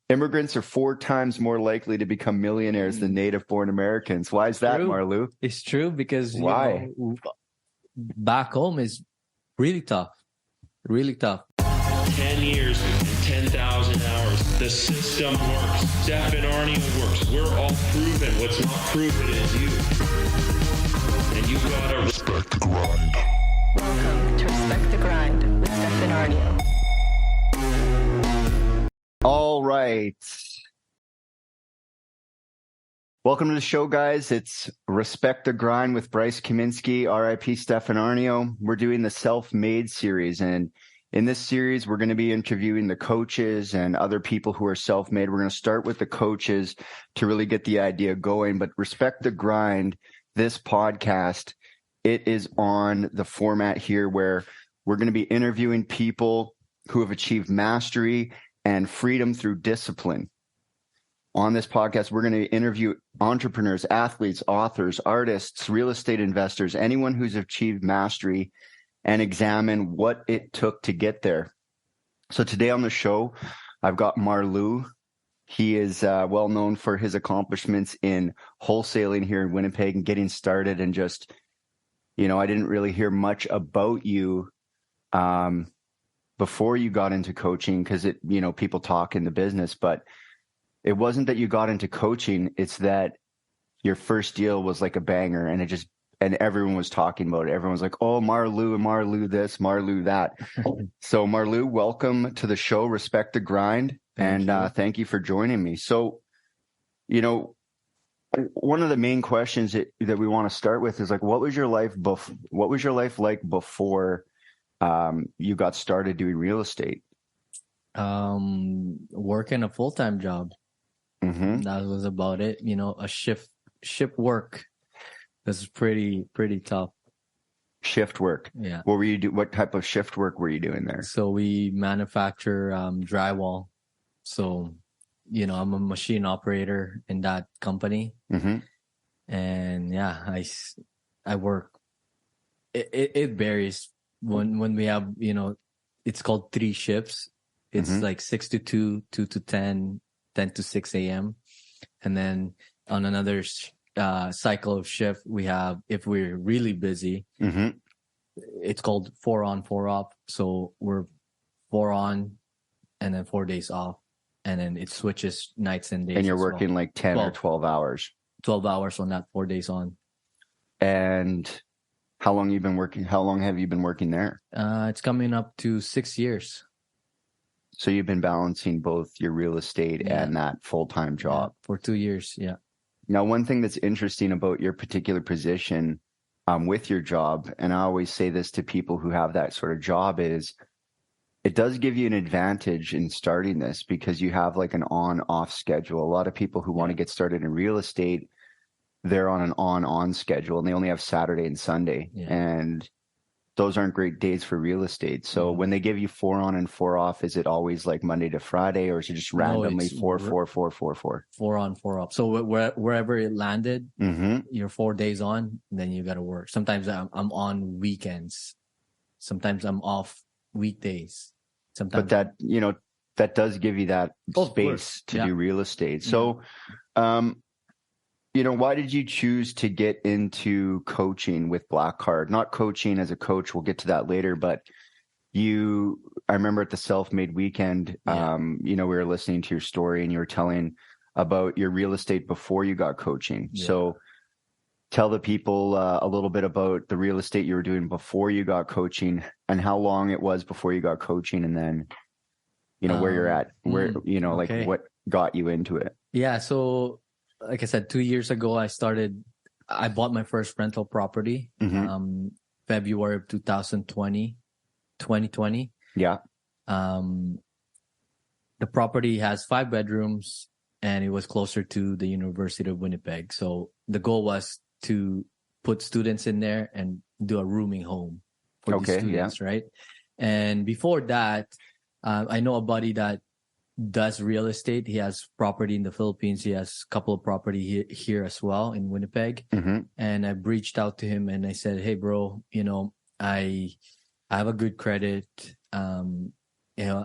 Immigrants are 4 times more likely to become millionaires than native-born Americans. Why is that, True. Marlou? It's true because Why? Back home is really tough. Really tough. 10 years and 10,000 hours. The system works. Steph and Arnie works. We're all proven. What's not proven is you. And you gotta respect the grind. Welcome to Respect the Grind with Steph and Arnie. All right. Welcome to the show, guys. It's Respect the Grind with Bryce Kaminsky, RIP Stefan Arnio. We're doing the Self-Made series, and in this series, we're going to be interviewing the coaches and other people who are self-made. We're going to start with the coaches to really get the idea going, but Respect the Grind, this podcast, it is on the format here where we're going to be interviewing people who have achieved mastery and freedom through discipline. On this podcast, we're going to interview entrepreneurs, athletes, authors, artists, real estate investors, anyone who's achieved mastery, and examine what it took to get there. So today on the show, I've got Marlou. He is well known for his accomplishments in wholesaling here in Winnipeg and getting started. And just, I didn't really hear much about you before you got into coaching because people talk in the business, but it wasn't that you got into coaching. It's that your first deal was like a banger and everyone was talking about it. Everyone was like, oh, Marlou this, Marlou that. So Marlou, welcome to the show, Respect the Grind. Thank you for joining me. So, one of the main questions that we want to start with is like, what was your life like before you got started doing real estate? Working a full-time job. Mm-hmm. That was about it. A shift work. This is pretty tough. Shift work. Yeah. What type of shift work were you doing there? So we manufacture drywall. So, I'm a machine operator in that company. Mm-hmm. And yeah, I work. It varies when we have, it's called 3 shifts. It's like 6 to 2, 2 to 10, 10 to 6 a.m. And then on another cycle of shift, we have, if we're really busy, it's called 4 on, 4 off. So we're 4 on and then 4 days off. And then it switches nights and days. And you're working like 10 or 12 hours. 12 hours on that, 4 days on. And how long have you been working there? It's coming up to 6 years. So you've been balancing both your real estate and that full-time job. For 2 years, yeah. Now, one thing that's interesting about your particular position with your job, and I always say this to people who have that sort of job, is it does give you an advantage in starting this because you have like an on-off schedule. A lot of people who want to get started in real estate, they're on an on-on schedule and they only have Saturday and Sunday. Yeah. And those aren't great days for real estate. So when they give you 4 on and 4 off, is it always like Monday to Friday, or is it just randomly 4, 4, 4, 4, 4? 4 on, 4 off. So wherever it landed, you're 4 days on, then you got to work. Sometimes I'm on weekends. Sometimes I'm off weekdays. Sometimes. But that does give you that space to do real estate. So, why did you choose to get into coaching with Blackcard? Not coaching as a coach, we'll get to that later, but I remember at the Self-Made weekend, we were listening to your story and you were telling about your real estate before you got coaching. Yeah. So tell the people a little bit about the real estate you were doing before you got coaching and how long it was before you got coaching, and then, where you're at, what got you into it. Yeah. So, like I said, 2 years ago, I bought my first rental property, February of 2020. Yeah. The property has 5 bedrooms and it was closer to the University of Winnipeg. So the goal was to put students in there and do a rooming home for the students, right? And before that, I know a buddy that does real estate. He has property in the Philippines. He has a couple of property here as well in Winnipeg. And I reached out to him and I said, hey, bro, I have a good credit. I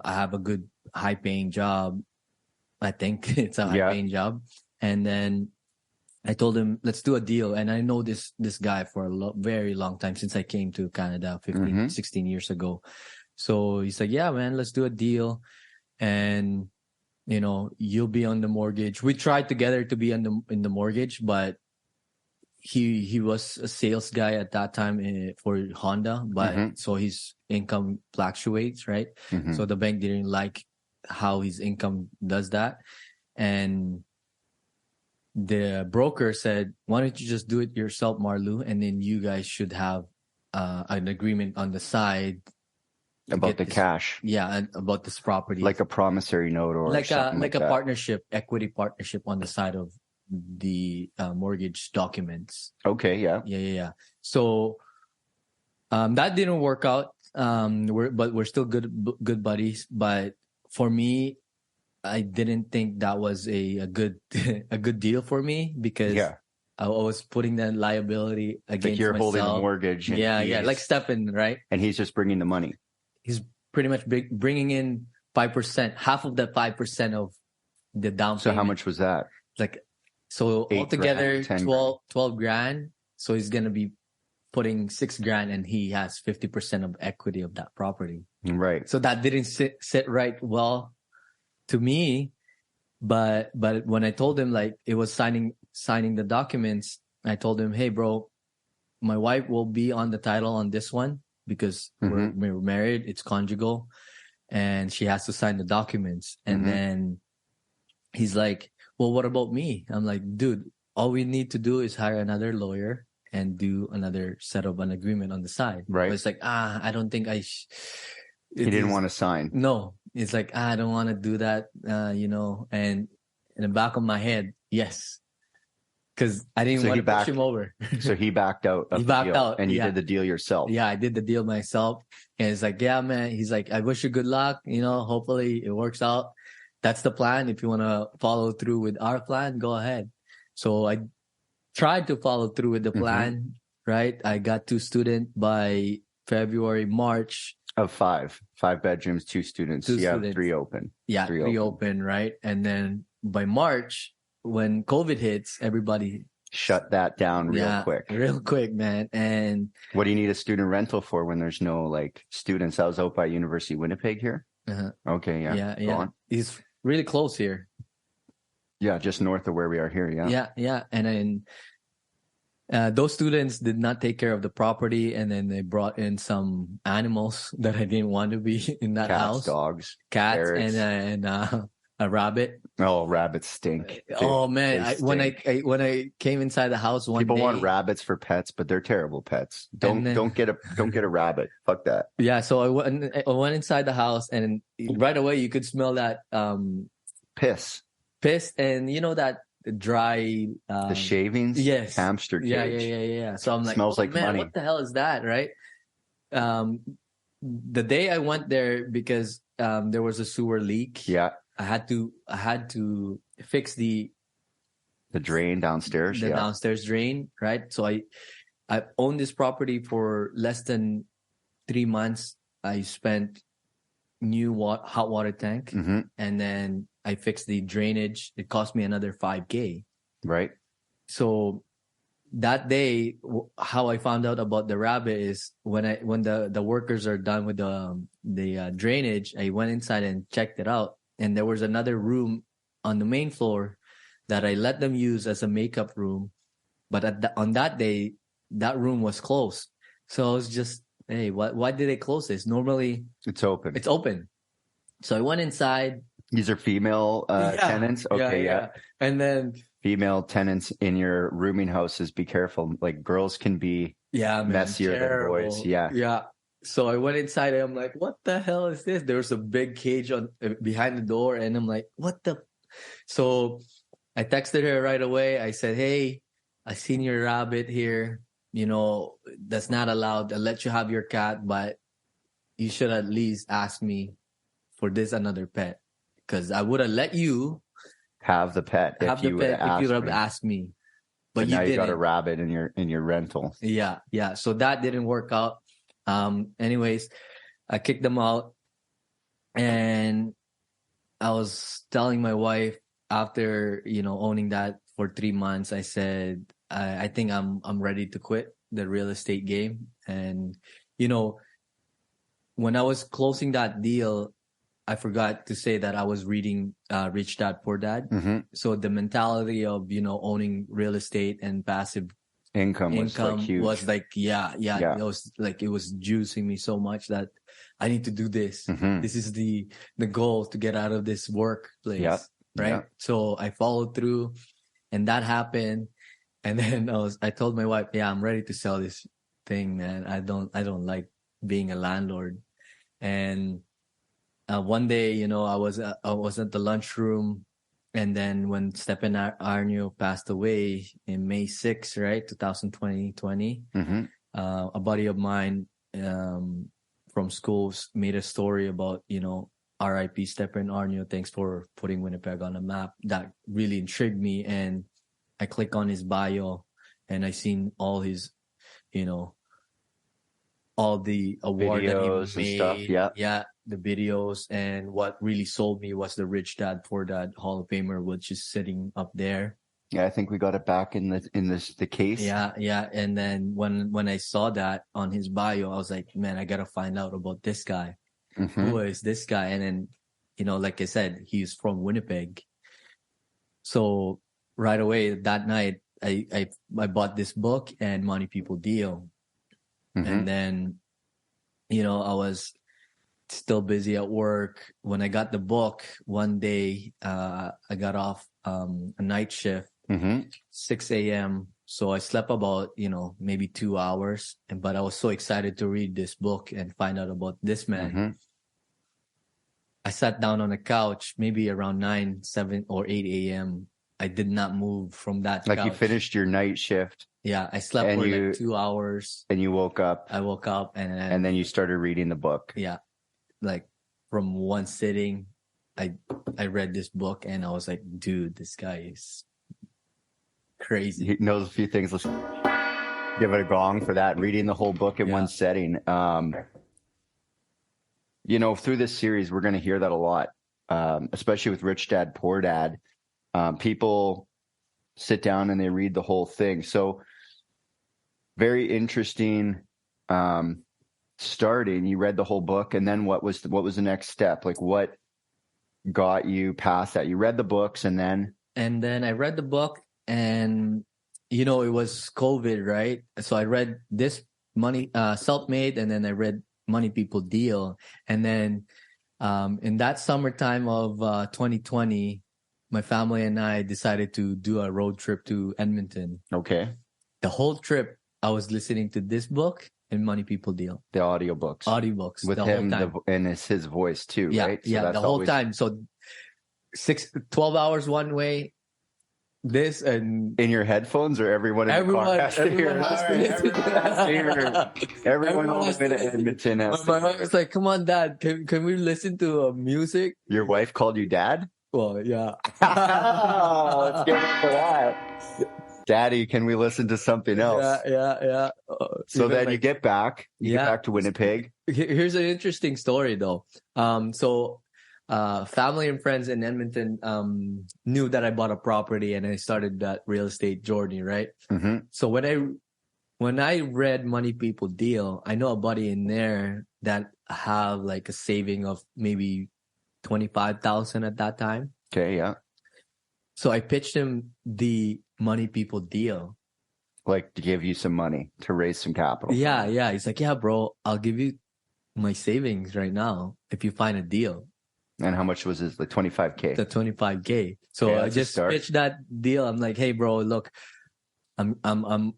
have a good high paying job. I think it's a high-paying job. And then I told him, let's do a deal. And I know this guy for a very long time, since I came to Canada 16 years ago. So he's like, yeah, man, let's do a deal. And, you know, you'll be on the mortgage. We tried together to be in the mortgage, but he was a sales guy at that time for Honda, but so his income fluctuates, right? So the bank didn't like how his income does that. And the broker said, why don't you just do it yourself, Marlu? And then you guys should have an agreement on the side about the cash. Yeah, and about this property. Like a promissory note or like something a that. partnership, equity partnership on the side of the mortgage documents. Okay, yeah. Yeah. So that didn't work out. We're still good buddies. But for me, I didn't think that was a good a good deal for me, because I was putting that liability against like you're myself. holding a mortgage. And Yeah, like Stefan, right? And he's just bringing the money. He's pretty much bringing in 5%, half of the 5% of the down payment. So how much was that? Like, so altogether, 12 grand. So he's going to be putting 6 grand, and he has 50% of equity of that property. Right. So that didn't sit right well to me. But when I told him, like, it was signing the documents, I told him, hey, bro, my wife will be on the title on this one, because we're married, it's conjugal, and she has to sign the documents. And then he's like, well, what about me? I'm like, dude, all we need to do is hire another lawyer and do another set of an agreement on the side. Right. But it's like, I don't think he didn't want to sign. No, it's like, I don't want to do that, you know. And in the back of my head, yes. Because I didn't want to push him over. So he backed out of the deal. And you did the deal yourself. Yeah, I did the deal myself. And it's like, yeah, man. He's like, I wish you good luck. You know, hopefully it works out. That's the plan. If you want to follow through with our plan, go ahead. So I tried to follow through with the plan, right? I got 2 students by March. Of 5 bedrooms, 2 students. 2 you students. Have 3 open. Yeah, 3 open, right? And then by March, when COVID hits, everybody shut that down real quick, man. And what do you need a student rental for when there's no like students? I was out by University of Winnipeg here. Okay, yeah. Go on. He's really close here. Yeah, just north of where we are here. Yeah. And then those students did not take care of the property, and then they brought in some animals that I didn't want to be in that house. Dogs, cats, ferrets. and a rabbit. Oh, rabbits stink. Oh man, when I came inside the house one day, people want rabbits for pets, but they're terrible pets. Don't get a rabbit. Fuck that. Yeah, so I went inside the house, and right away you could smell that piss, and you know that dry the shavings. Yes, hamster cage. Yeah. So I'm like, smells like man, money. what the hell is that, right? The day I went there, because there was a sewer leak. Yeah. I had to fix the drain downstairs. The downstairs drain, right? So I owned this property for less than 3 months. I spent new hot water tank, and then I fixed the drainage. It cost me another $5,000. Right. So that day, how I found out about the rabbit is when the workers are done with the drainage, I went inside and checked it out. And there was another room on the main floor that I let them use as a makeup room. But on that day, that room was closed. So I was just, hey, why did they close this? Normally, it's open. So I went inside. These are female tenants? Okay, yeah. And then female tenants in your rooming houses, be careful. Like girls can be messier than boys. Yeah. Yeah. So I went inside and I'm like, what the hell is this? There was a big cage behind the door, and I'm like, what the? So I texted her right away. I said, hey, I seen your rabbit here. You know, that's not allowed. I'll let you have your cat, but you should at least ask me for this another pet, because I would have let you have the pet if you would have asked me. But now you didn't. got a rabbit in your rental. Yeah. So that didn't work out. Anyways, I kicked them out, and I was telling my wife after, owning that for 3 months, I said, I think I'm ready to quit the real estate game. And, when I was closing that deal, I forgot to say that I was reading Rich Dad Poor Dad. Mm-hmm. So the mentality of, owning real estate and passive Income was like huge. was like, yeah. Yeah. It was like, it was juicing me so much that I need to do this. Mhm. This is the goal to get out of this workplace. Yeah. Right. Yeah. So I followed through and that happened. And then I told my wife, yeah, I'm ready to sell this thing, man. I don't like being a landlord. And one day, I was at the lunchroom, and then when Stephen Arnio passed away in May 6th, right, 2020, Mm-hmm. a buddy of mine from school made a story about, R.I.P. Stephen Arnio. Thanks for putting Winnipeg on the map. That really intrigued me, and I click on his bio, and I seen all his, all the award Videos that he made. and stuff. Yeah. The videos. And what really sold me was the Rich Dad Poor Dad Hall of Famer, which is sitting up there. Yeah, I think we got it back in the case. Yeah. And then when I saw that on his bio, I was like, man, I gotta find out about this guy. Mm-hmm. Who is this guy? And then, like I said, he's from Winnipeg. So right away that night, I bought this book and Money People Deal. Mm-hmm. And then, I was still busy at work. When I got the book, one day, I got off a night shift, Mm-hmm. 6 a.m. So I slept about, maybe 2 hours. But I was so excited to read this book and find out about this man. Mm-hmm. I sat down on a couch, maybe around 9, 7 or 8 a.m. I did not move from that Like couch. you finished your night shift. Yeah, I slept And for you- like 2 hours. And you woke up. I woke up And then you started reading the book. yeah, like from one sitting, I read this book and I was like, dude, this guy is crazy. He knows a few things. Let's give it a gong for that. Reading the whole book in Yeah. one setting. Through this series, we're going to hear that a lot, especially with Rich Dad, Poor Dad. People sit down and they read the whole thing. So very interesting. Starting, you read the whole book, and then what was the next step? Like, what got you past that? You read the books, and then I read the book, and it was COVID, right? So I read this Money Self-Made, and then I read Money People Deal. And then in that summertime of 2020, my family and I decided to do a road trip to Edmonton. okay, The whole trip, I was listening to this book and Money People Deal. the audiobooks Audiobooks. with the him, whole time. and it's his voice too, Yeah, right? So yeah, that's the whole always- time. So 12 hours one way, this and in your headphones, or everyone in the car has to hear it? has to All right, listen to everyone has to hear it. that. Everyone on the has way to to- Edmonton has to My hear wife was like, come on, Dad, can we listen to music? it. Your wife called you Dad? Well, yeah. Let's get into that. Daddy, can we listen to something else? Yeah. So Even then you like- get back. You get Yeah. back to Winnipeg. Here's an interesting story though. So family and friends in Edmonton knew that I bought a property and I started that real estate journey, right? Mm-hmm. So when I read Money People Deal, I know a buddy in there that have like a saving of maybe 25,000 at that time. Okay, yeah. So I pitched him the Money People Deal. Like to give you some money to raise some capital. Yeah. He's like, yeah, bro, I'll give you my savings right now if you find a deal. And how much was this? Like 25K. The 25K. So Yeah, I that's a just start. pitched that deal. I'm like, hey, bro, look, I'm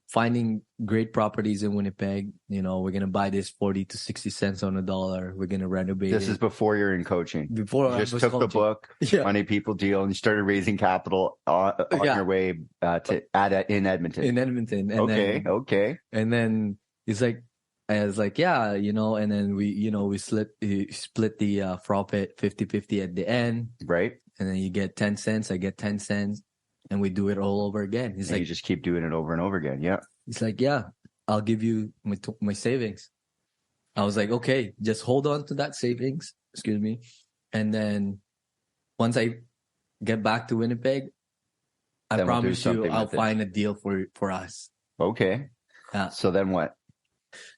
finding great properties in Winnipeg. We're gonna buy this 40 to 60 cents on the dollar. We're gonna renovate This it. is before you're in coaching. Before You I just was took the coaching. book, Yeah. Money People Deal, and you started raising capital on Yeah. your way in Edmonton. in Edmonton. And Okay. And then he's like, I was like, yeah, and then we split the profit 50-50 at the end. Right? And then you get 10 cents, I get 10 cents, and we do it all over again. He's And like, you just keep doing it over and over again. Yeah. yeah, I'll give you my savings. I was like, okay, just hold on to that savings. Excuse me. And then once I get back to Winnipeg, I Then we'll do promise you something I'll with it. find a deal for us. Okay. Yeah. So then what?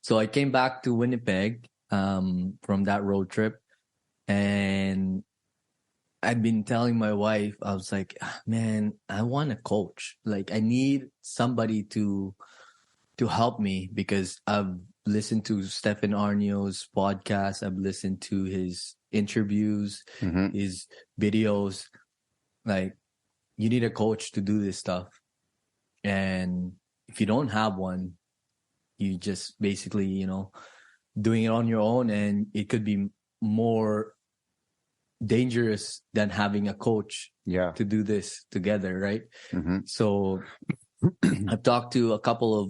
So I came back to Winnipeg from that road trip, and I've been telling my wife, I was like, man, I want a coach. Like, I need somebody to help me, because I've listened to Stefan Arnio's podcast. I've listened to his interviews, Mhm. his videos. Like, you need a coach to do this stuff. And if you don't have one, you just basically, doing it on your own, and it could be more dangerous than having a coach Yeah. to do this together, right? Mhm. So I've talked to a couple of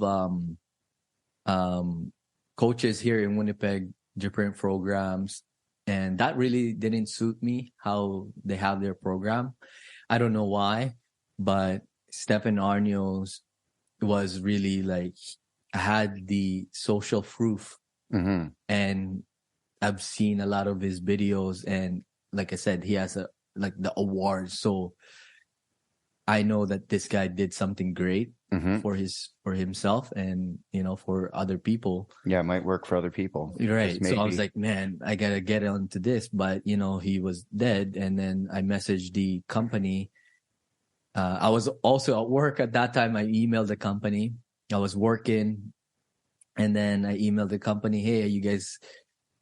coaches here in Winnipeg, different programs, and that really didn't suit me how they have their program. I don't know why, but Stefan Arnio's was really like, had the social proof, Mhm. and I've seen a lot of his videos, and like I said, he has the awards. So I know that this guy did something great Mhm. for himself and, for other people. Yeah, it might work for other people. You're right. Just So I was maybe. like, man, I got to get onto this. But, he was dead. And then I messaged the company. I was also at work at that time. I emailed the company. I was working. And then I emailed the company, hey, are you guys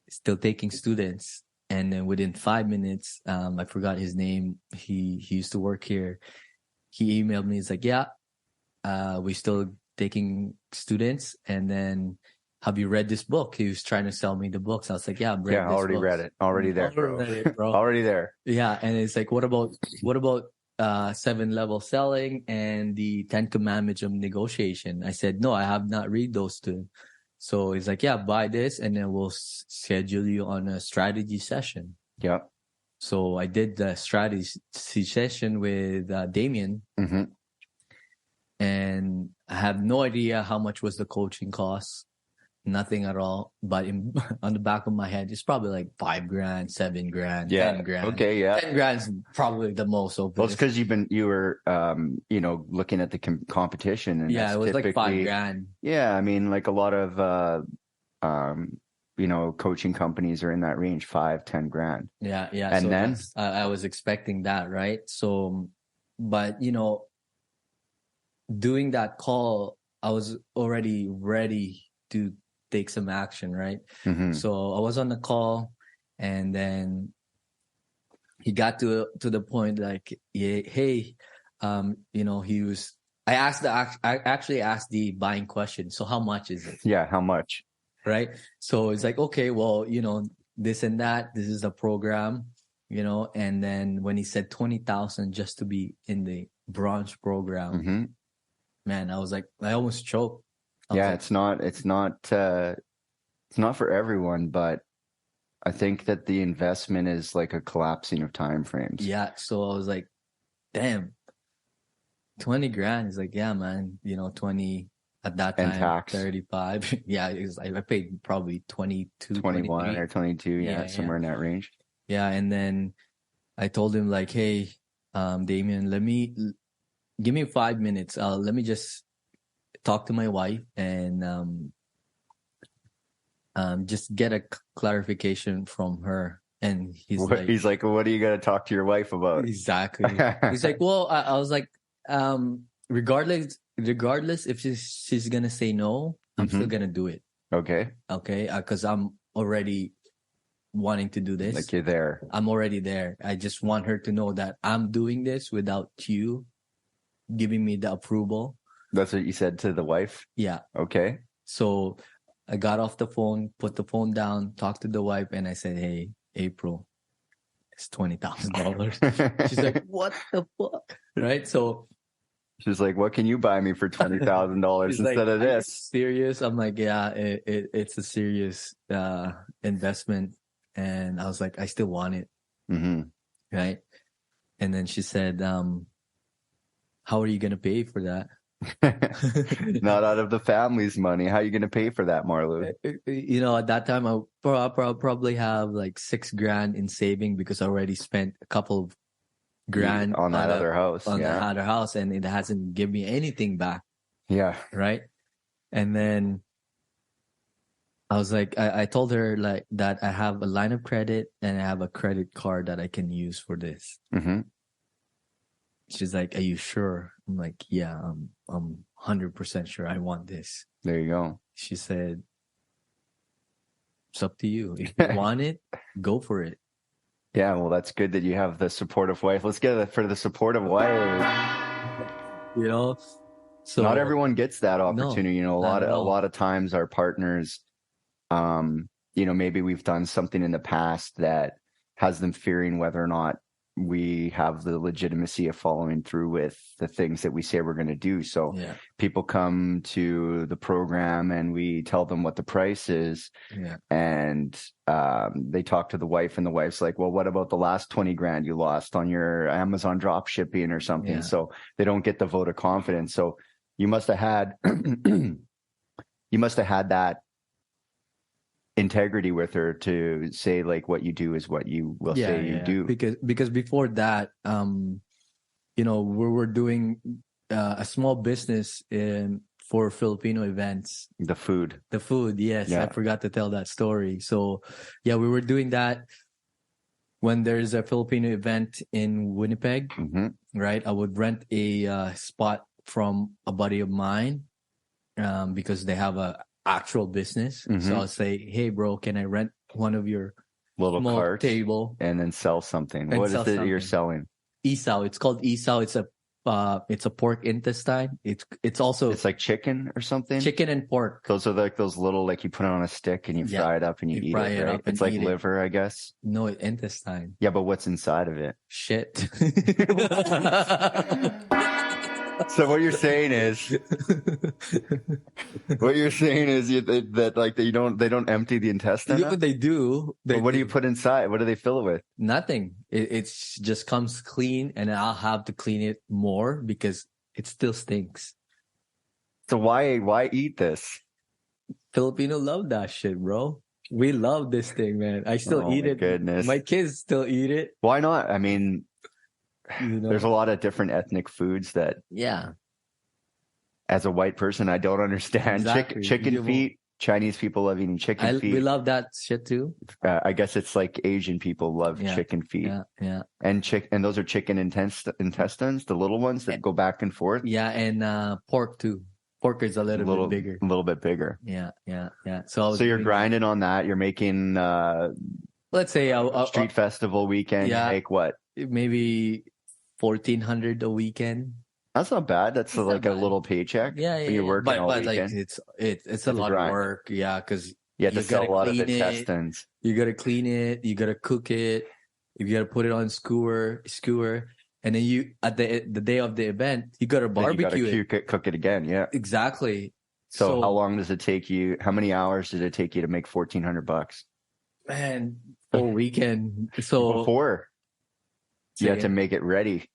still taking students? And then within 5 minutes, I forgot his name. He used to work here. He emailed me. He's like, yeah, we still taking students. And then, have you read this book? He was trying to sell me the books. I was like, yeah, I've read Yeah, this already book. read it. Already there, bro. Already read it, bro. Already there. Yeah. And it's like, what about 7-level selling and the 10 commandments of negotiation? I said, no, I have not read those two. So he's like, yeah, buy this, and then we'll schedule you on a strategy session. Yep. So I did the strategy session with Damien, Mm-hmm. and I have no idea how much was the coaching cost. Nothing at all. But on the back of my head, it's probably like $5,000, $7,000, Yeah. 10 grand. Okay. Yeah. 10 grand is probably the most of Well, it. it's because you were looking at the competition, and Yeah, that's it was like typically- $5,000. Yeah, I mean, like a lot of coaching companies are in that range, 5-10 grand. Yeah. And so then? I was expecting that, right? So, but doing that call, I was already ready to take some action, right? Mm-hmm. So I was on the call, and then he got to the point like, yeah, hey, he was. I actually asked the buying question. So how much is it? Yeah, how much? Right. So it's like, okay, well, this and that. This is the program, And then when he said 20,000 just to be in the bronze program, Mm-hmm. man, I was like, I almost choked. Yeah, Like, it's not for everyone, but I think that the investment is like a collapsing of time frames. yeah. So I was like, damn, 20 grand. He's like, yeah, man, 20 at that time, And tax. 35. Yeah. I paid probably 22, 21 23. or 22, Yeah, somewhere in that range. Yeah. And then I told him like, hey, Damien, give me 5 minutes. Let me just talk to my wife and just get a clarification from her. And he's like, what are you gonna talk to your wife about? exactly. He's like, well, I was like, regardless if she's gonna say no, I'm still gonna do it. Okay, Because I'm already wanting to do this. like you're there. I'm already there. I just want her to know that I'm doing this without you giving me the approval. That's what you said to the wife? Yeah. Okay. So I got off the phone, put the phone down, talked to the wife, and I said, hey, April, it's $20,000. She's like, what the fuck? Right? So She's like, what can you buy me for $20,000 she's instead like, of "Are you this? serious?" I'm like, yeah, it's a serious investment. And I was like, I still want it. Mm-hmm. Right? And then she said, how are you going to pay for that? Not out of the family's money. How are you going to pay for that, Marlou? At that time, I probably have like $6,000 in saving because I already spent a couple of grand on that other house. On Yeah. that other house, and it hasn't given me anything back. Yeah. Right. And then I was like, I told her like that I have a line of credit and I have a credit card that I can use for this. Mm-hmm. She's like, "Are you sure?" I'm like, "Yeah, I'm 100% sure I want this." There you go. She said, "It's up to you. If you want it, go for it." Yeah, well, that's good that you have the supportive wife. Let's get it for the supportive wife. You know, so not everyone gets that opportunity. No, a lot of times our partners, maybe we've done something in the past that has them fearing whether or not we have the legitimacy of following through with the things that we say we're going to do. So people come to the program and we tell them what the price is, and they talk to the wife, and the wife's like, "Well, what about the last 20 grand you lost on your Amazon drop shipping or something?" So they don't get the vote of confidence. So you must have had that integrity with her to say like what you do is what you will say you do. Because before that, we were doing a small business for Filipino events. The food, yes. I forgot to tell that story. So we were doing that when there's a Filipino event in Winnipeg, right? I would rent a spot from a buddy of mine because they have a actual business. So I'll say, "Hey bro, can I rent one of your little carts table and then sell something?" What is it you're selling? Isaw. It's called isaw. It's a pork intestine. It's also like chicken or something. Chicken and pork. Those are like those little, like you put it on a stick and you fry it up and you eat it, right? It's like liver, I guess. No, intestine. Yeah, but what's inside of it? Shit. So what you're saying is they don't empty the intestine? Yeah, but they do. What do you put inside? What do they fill it with? Nothing. It just comes clean, and I'll have to clean it more because it still stinks. So why eat this? Filipino love that shit, bro. We love this thing, man. I still eat it. Goodness. My kids still eat it. Why not? I mean, there's a lot of different ethnic foods that, as a white person, I don't understand. Exactly. Chicken feet. Chinese people love eating chicken feet. We love that shit too. I guess it's like Asian people love chicken feet. Yeah. And those are chicken intestines, the little ones that go back and forth. Yeah, and pork too. Pork is a little bit bigger. A little bit bigger. Yeah. So you're grinding on that. You're making, let's say a street festival weekend. You make what? Maybe 1,400 a weekend. That's not bad. That's like a little paycheck. Yeah. You're working all weekend. Like it's a lot of work. Yeah, because you have to sell a lot of intestines. You gotta clean it. You gotta cook it. You gotta put it on skewer, and then you at the day of the event you gotta barbecue it. Cook it again. Yeah, exactly. So how long does it take you? How many hours did it take you to make $1,400? Man, whole weekend. So before you had to make it ready.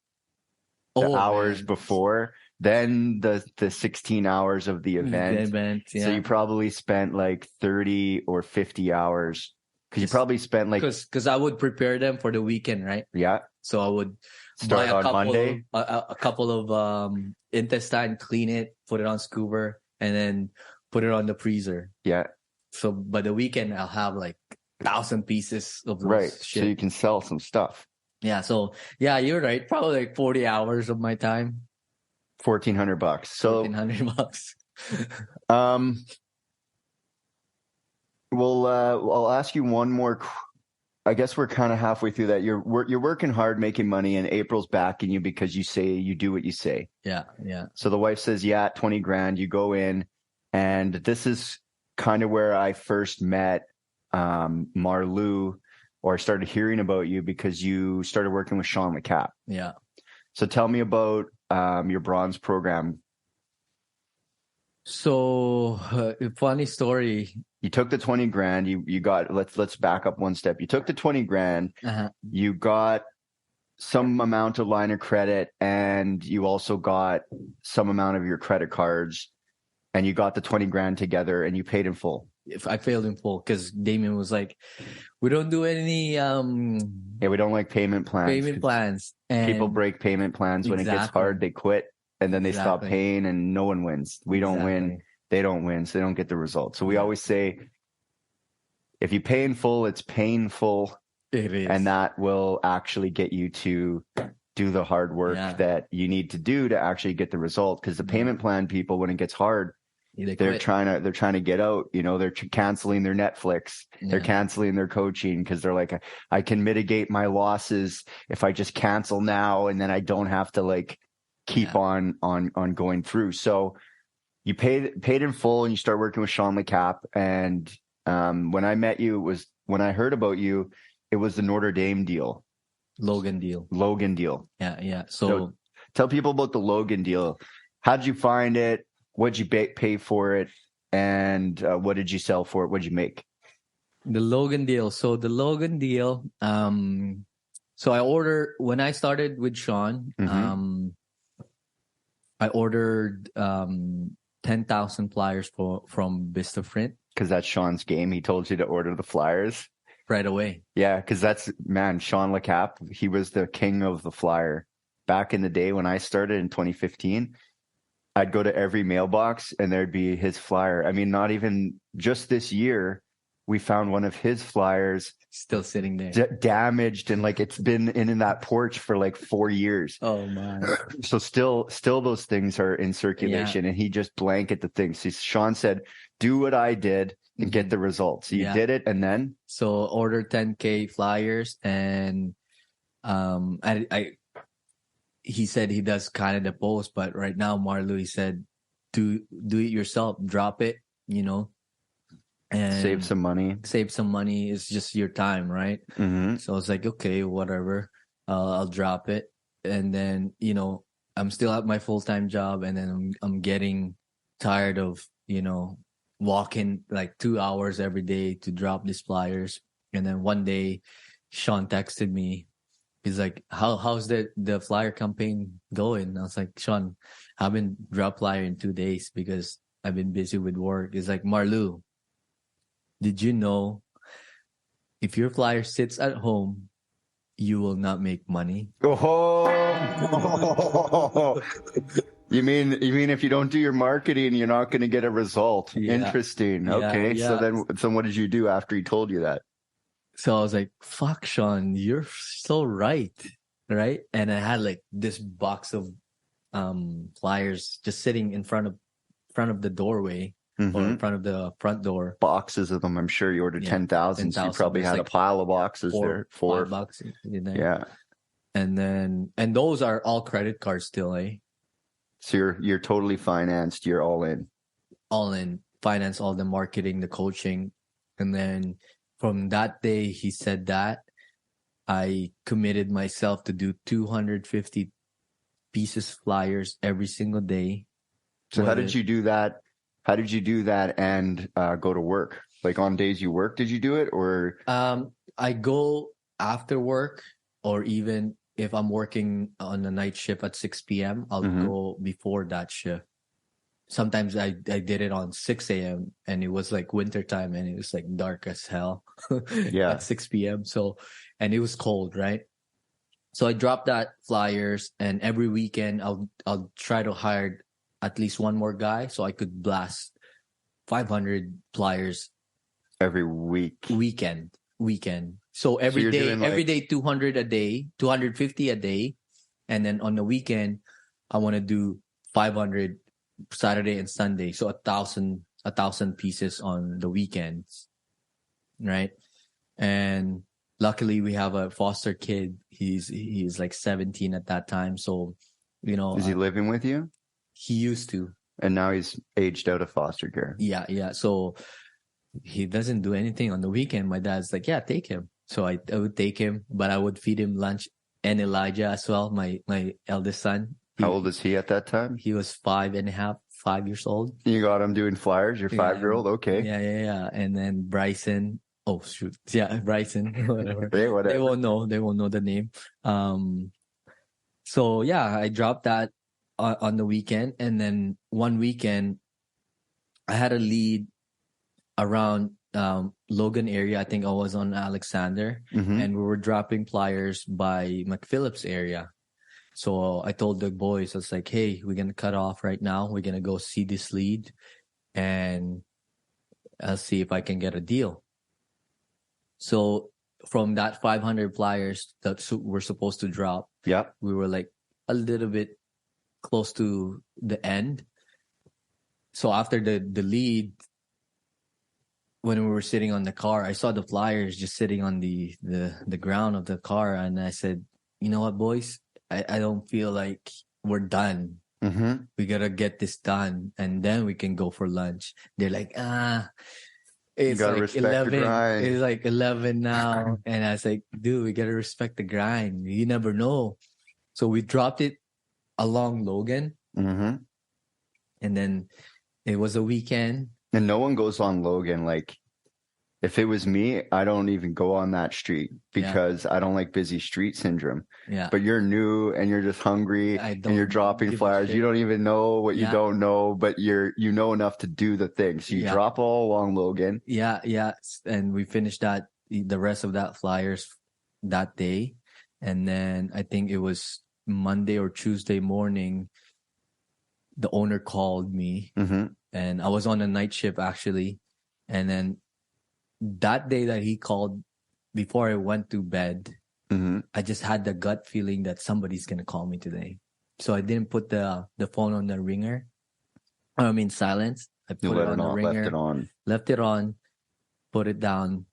The hours before, then the 16 hours of the event. So you probably spent like 30 or 50 hours because you probably spent like because I would prepare them for the weekend, right? Yeah. So I would start on Monday, a couple of intestine, clean it, put it on skewer, and then put it on the freezer. Yeah. So by the weekend, I'll have like 1,000 pieces of those shit. So you can sell some stuff. Yeah. So you're right. Probably like 40 hours of my time. $1,400. So $1,400. I'll ask you one more. I guess we're kind of halfway through that. You're working hard, making money, and April's backing you because you say you do what you say. Yeah. So the wife says, 20 grand, you go in. And this is kind of where I first met Marlou, or started hearing about you because you started working with Sean McCapp. Yeah. So tell me about your bronze program. So funny story. You took the 20 grand. You got, let's back up one step. You took the 20 grand. You got some amount of line of credit, and you also got some amount of your credit cards, and you got the 20 grand together and you paid in full. If I failed in full, because Damien was like, we don't do any we don't like payment plans. And people break payment plans when it gets hard. They quit, and then they stop paying, and no one wins. We don't win. They don't win, so they don't get the result. So we always say, if you pay in full, it's painful. It is. And that will actually get you to do the hard work that you need to do to actually get the result. Because the payment plan people, when it gets hard, they're trying to get out. You know, they're canceling their Netflix. They're canceling their coaching because they're like, I can mitigate my losses if I just cancel now, and then I don't have to like keep on going through. So you paid in full, and you start working with Sean LeCap. And when I met you, when I heard about you, it was the Notre Dame deal. Logan deal. Yeah. So tell people about the Logan deal. How did you find it? What did you pay for it? And what did you sell for it? What did you make? The Logan deal. So the Logan deal, so I ordered, when I started with Sean, I ordered 10,000 flyers from Vistaprint. Because that's Sean's game. He told you to order the flyers. Right away. Yeah, because Sean LeCap, he was the king of the flyer. Back in the day when I started in 2015, I'd go to every mailbox and there'd be his flyer. I mean, not even just this year, we found one of his flyers still sitting there, damaged, and like it's been in that porch for like 4 years. Oh man! So still those things are in circulation, and he just blanket the things. So Sean said, "Do what I did and get the results." So you did it, and then ordered 10K flyers, and he said he does kind of the post, but right now Marlu, he said, do it yourself, drop it, you know. And save some money. It's just your time, right? So it's like, okay, whatever. I'll drop it. And then, you know, I'm still at my full-time job, and then I'm getting tired of, you know, walking like 2 hours every day to drop these flyers. And then one day Sean texted me. He's like, how's the flyer campaign going? I was like, Sean, I haven't dropped flyer in 2 days because I've been busy with work. He's like, Marlu, did you know if your flyer sits at home, you will not make money? Oh, you mean if you don't do your marketing, you're not going to get a result? Yeah. Interesting. Okay. Yeah. So what did you do after he told you that? So I was like, fuck, Sean, you're so right. Right. And I had like this box of flyers just sitting in front of the doorway. Or in front of the front door. Boxes of them. I'm sure you ordered 10,000. So you probably had like a pile of boxes there. Four boxes in there. Yeah. And those are all credit cards still, eh? So you're totally financed. You're all in. All in. Finance, all the marketing, the coaching. And then from that day he said that, I committed myself to do 250 pieces flyers every single day. So how did you do that? How did you do that and go to work? Like on days you work, did you do it, or? I go after work, or even if I'm working on a night shift at 6 p.m., I'll go before that shift. Sometimes I did it on 6 a.m. and it was like winter time and it was like dark as hell at 6 p.m. So, and it was cold, right? So I dropped that flyers, and every weekend I'll try to hire at least one more guy so I could blast 500 flyers every weekend. So every day 200 a day, 250 a day, and then on the weekend I want to do 500 Saturday and Sunday, so 1,000 pieces on the weekends, right? And luckily we have a foster kid. He's like 17 at that time, so you know. Is he living with you? He used to. And now he's aged out of foster care. Yeah. So he doesn't do anything on the weekend. My dad's like, yeah, take him. So I would take him, but I would feed him lunch, and Elijah as well, my eldest son. How old is he at that time? He was 5 years old. You got him doing flyers? Your 5-year-old? Okay. Yeah. And then Bryson. Oh, shoot. Yeah, Bryson. Whatever. Whatever. They won't know the name. So yeah, I dropped that on the weekend, and then one weekend I had a lead around Logan area. I think I was on Alexander, and we were dropping flyers by McPhillips area. So I told the boys, I was like, hey, we're going to cut off right now. We're going to go see this lead and I'll see if I can get a deal. So from that 500 flyers that we're supposed to drop, we were like a little bit close to the end. So after the lead, when we were sitting on the car, I saw the flyers just sitting on the ground of the car. And I said, you know what, boys? I don't feel like we're done. Mm-hmm. We got to get this done. And then we can go for lunch. They're like, it's like 11. It's like 11 now. And I was like, dude, we got to respect the grind. You never know. So we dropped it along Logan. Mm-hmm. And then it was a weekend. And no one goes on Logan. Like, if it was me, I don't even go on that street because I don't like busy street syndrome. Yeah. But you're new and you're just hungry and you're dropping flyers. You don't even know what you don't know, but you know enough to do the thing. So you drop all along Logan. Yeah. And we finished the rest of that flyers that day. And then I think it was Monday or Tuesday morning, the owner called me. Mm-hmm. And I was on a night shift actually. And then that day that he called, before I went to bed, I just had the gut feeling that somebody's going to call me today. So I didn't put the phone on the ringer. I mean, silence. I put it on the ringer. Left it on, put it down.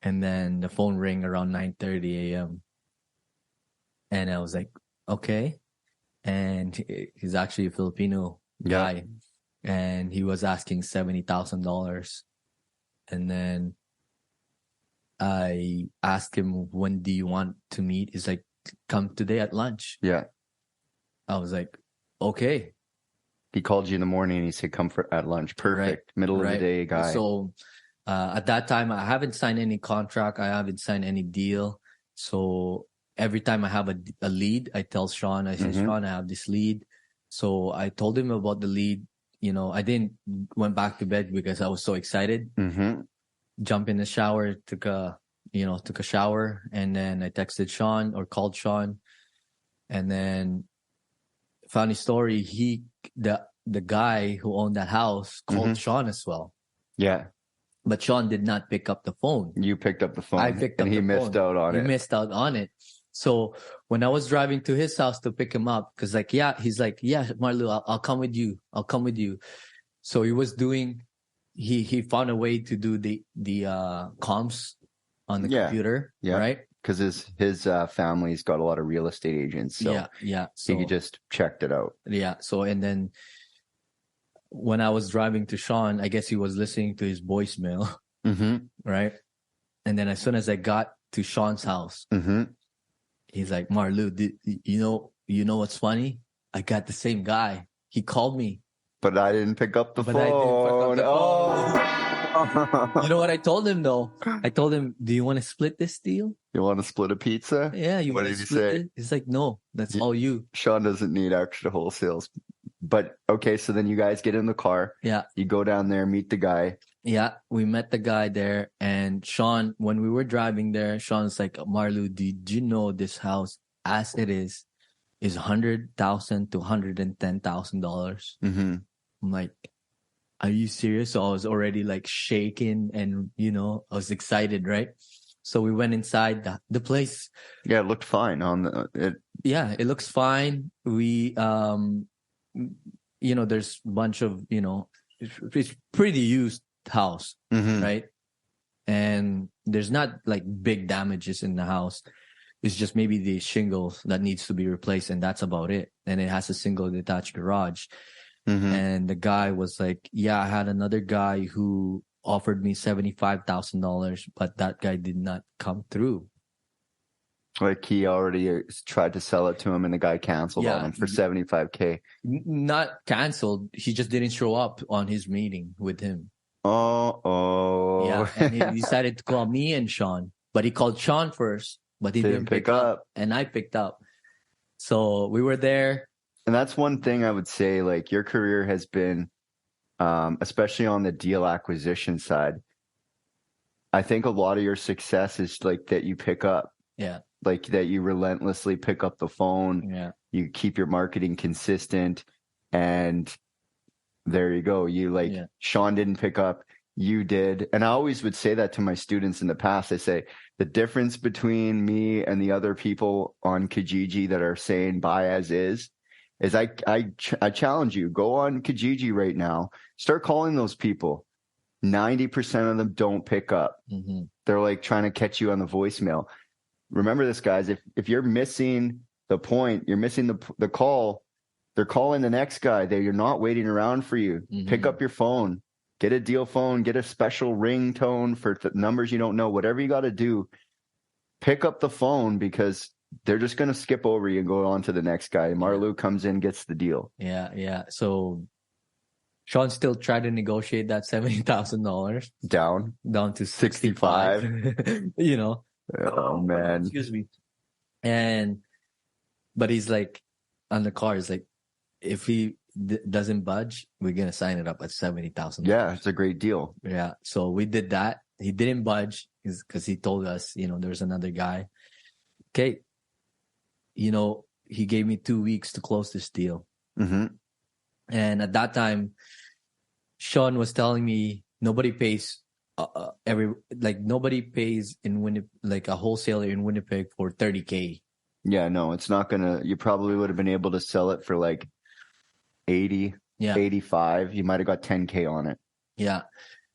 And then the phone rang around 9:30 a.m. And I was like, okay. And he's actually a Filipino guy. And he was asking $70,000. And then I asked him, when do you want to meet? He's like, come today at lunch. Yeah. I was like, okay. He called you in the morning and he said, come at lunch. Perfect. Middle of the day guy. So at that time, I haven't signed any contract. I haven't signed any deal. So every time I have a lead, I tell Sean, I say, Sean, I have this lead. So I told him about the lead. You know, I didn't went back to bed because I was so excited. Mm-hmm. Jump in the shower, took a shower, and then I texted Sean or called Sean. And then funny story, the guy who owned that house called Sean as well. Yeah. But Sean did not pick up the phone. You picked up the phone. I picked up the phone. And he missed out on it. He missed out on it. So when I was driving to his house to pick him up, he's like, Marlu, I'll come with you. I'll come with you. So he was doing, he found a way to do the comms on the computer, right? Because his family's got a lot of real estate agents. So So he just checked it out. Yeah. So, and then when I was driving to Sean, I guess he was listening to his voicemail, right? And then as soon as I got to Sean's house, he's like, Marlu, you know what's funny? I got the same guy. He called me. But I didn't pick up the phone. You know what I told him though? I told him, do you want to split this deal? You want to split a pizza? Yeah. What did he say? He's like, no, that's all you. Sean doesn't need extra wholesales. But okay, so then you guys get in the car. Yeah. You go down there, meet the guy. Yeah, we met the guy there. And Sean, when we were driving there, Sean's like, Marlu, did you know this house as it is $100,000 to $110,000? I'm like, are you serious? So I was already like shaking and, I was excited, right? So we went inside the place. Yeah, it looked fine Yeah, it looks fine. We, there's a bunch of, it's pretty used house, right? And there's not like big damages in the house. It's just maybe the shingles that needs to be replaced, and that's about it. And it has a single detached garage. And the guy was like, yeah, I had another guy who offered me $75,000, but that guy did not come through. Like he already tried to sell it to him and the guy canceled on him for $75K. Not canceled. He just didn't show up on his meeting with him. Oh. Yeah. And he decided to call me and Sean, but he called Sean first, but he didn't pick up. And I picked up. So we were there. And that's one thing I would say, like your career has been, especially on the deal acquisition side. I think a lot of your success is like that you pick up. Yeah. Like that you relentlessly pick up the phone. Yeah. you keep your marketing consistent, and there you go. Sean didn't pick up, you did. And I always would say that to my students in the past. I say the difference between me and the other people on Kijiji that are saying buy as is I challenge you, go on Kijiji right now, start calling those people. 90% of them don't pick up. Mm-hmm. They're like trying to catch you on the voicemail. Remember this, guys. If you're missing the point, you're missing the call, they're calling the next guy. You're not waiting around for you. Mm-hmm. Pick up your phone, get a deal phone, get a special ringtone for numbers you don't know, whatever you got to do. Pick up the phone, because they're just going to skip over you and go on to the next guy. Marlu comes in, gets the deal. Yeah. So Sean still tried to negotiate that $70,000 down to 65. You know. Oh man. Excuse me. But he's like, on the car, he's like, if he doesn't budge, we're gonna sign it up at $70,000. Yeah, it's a great deal. Yeah. So we did that. He didn't budge because he told us, there's another guy. Okay. He gave me 2 weeks to close this deal. Mm-hmm. And at that time, Sean was telling me nobody pays nobody pays in Winnipeg, like a wholesaler in Winnipeg, for $30K. Yeah, no, it's not gonna. You probably would have been able to sell it for like 80, 85. You might have got 10K on it. Yeah.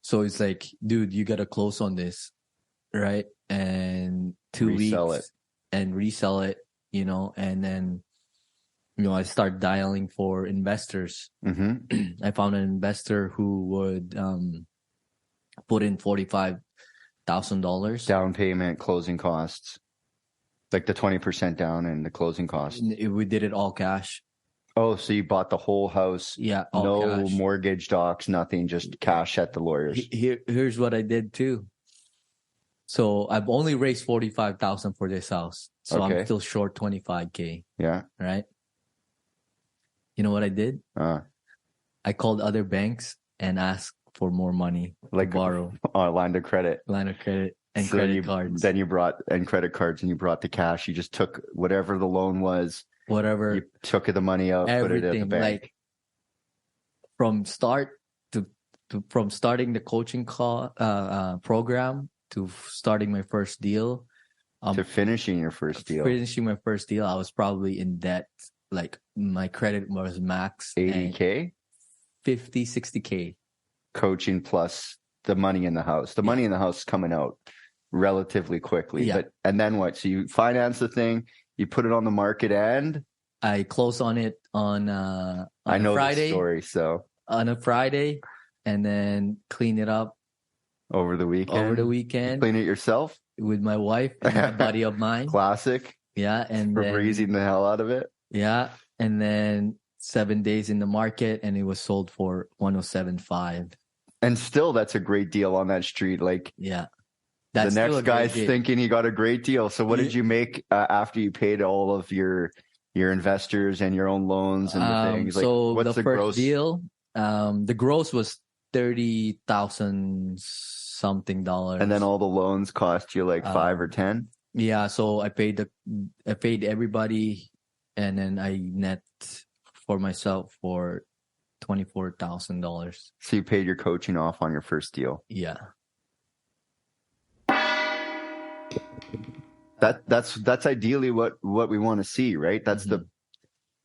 So it's like, dude, you gotta close on this, right? And 2 weeks and resell it, and then I start dialing for investors. Mm-hmm. I found an investor who would put in $45,000 down payment, closing costs, like the 20% down and the closing costs. We did it all cash. Oh, so you bought the whole house? Yeah, no cash. Mortgage docs, nothing, just cash at the lawyers. Here's what I did too. So I've only raised $45,000 for this house, so I'm still short $25K. Yeah. Right. You know what I did? I called other banks and asked for more money, like borrow. Line of credit. And so credit cards. Then you brought credit cards, and you brought the cash. You just took whatever the loan was. Whatever. You took the money out, everything, put it at the bank. Like from starting the coaching program to starting my first deal. To finishing your first deal. Finishing my first deal, I was probably in debt. Like my credit was max 80K? 50, 60K. Coaching plus the money in the house. The money in the house is coming out relatively quickly. Yeah. And then what? So you finance the thing, you put it on the market, and I close on it on I know Friday. The story, so on a Friday, and then clean it up over the weekend. Clean it yourself with my wife and a buddy of mine. Classic. Yeah, and for then breezing the hell out of it. Yeah, and then 7 days in the market, and it was sold for $107,500. And still, that's a great deal on that street. Like, yeah, the next guy's thinking he got a great deal. So, what did you make after you paid all of your investors and your own loans and the things? Like, so what's the gross first deal? The gross was $30,000 something dollars, and then all the loans cost you like 5 or 10. Yeah, so I paid everybody, and then I net for myself for $24,000. So you paid your coaching off on your first deal. Yeah. That's ideally what we want to see, right? That's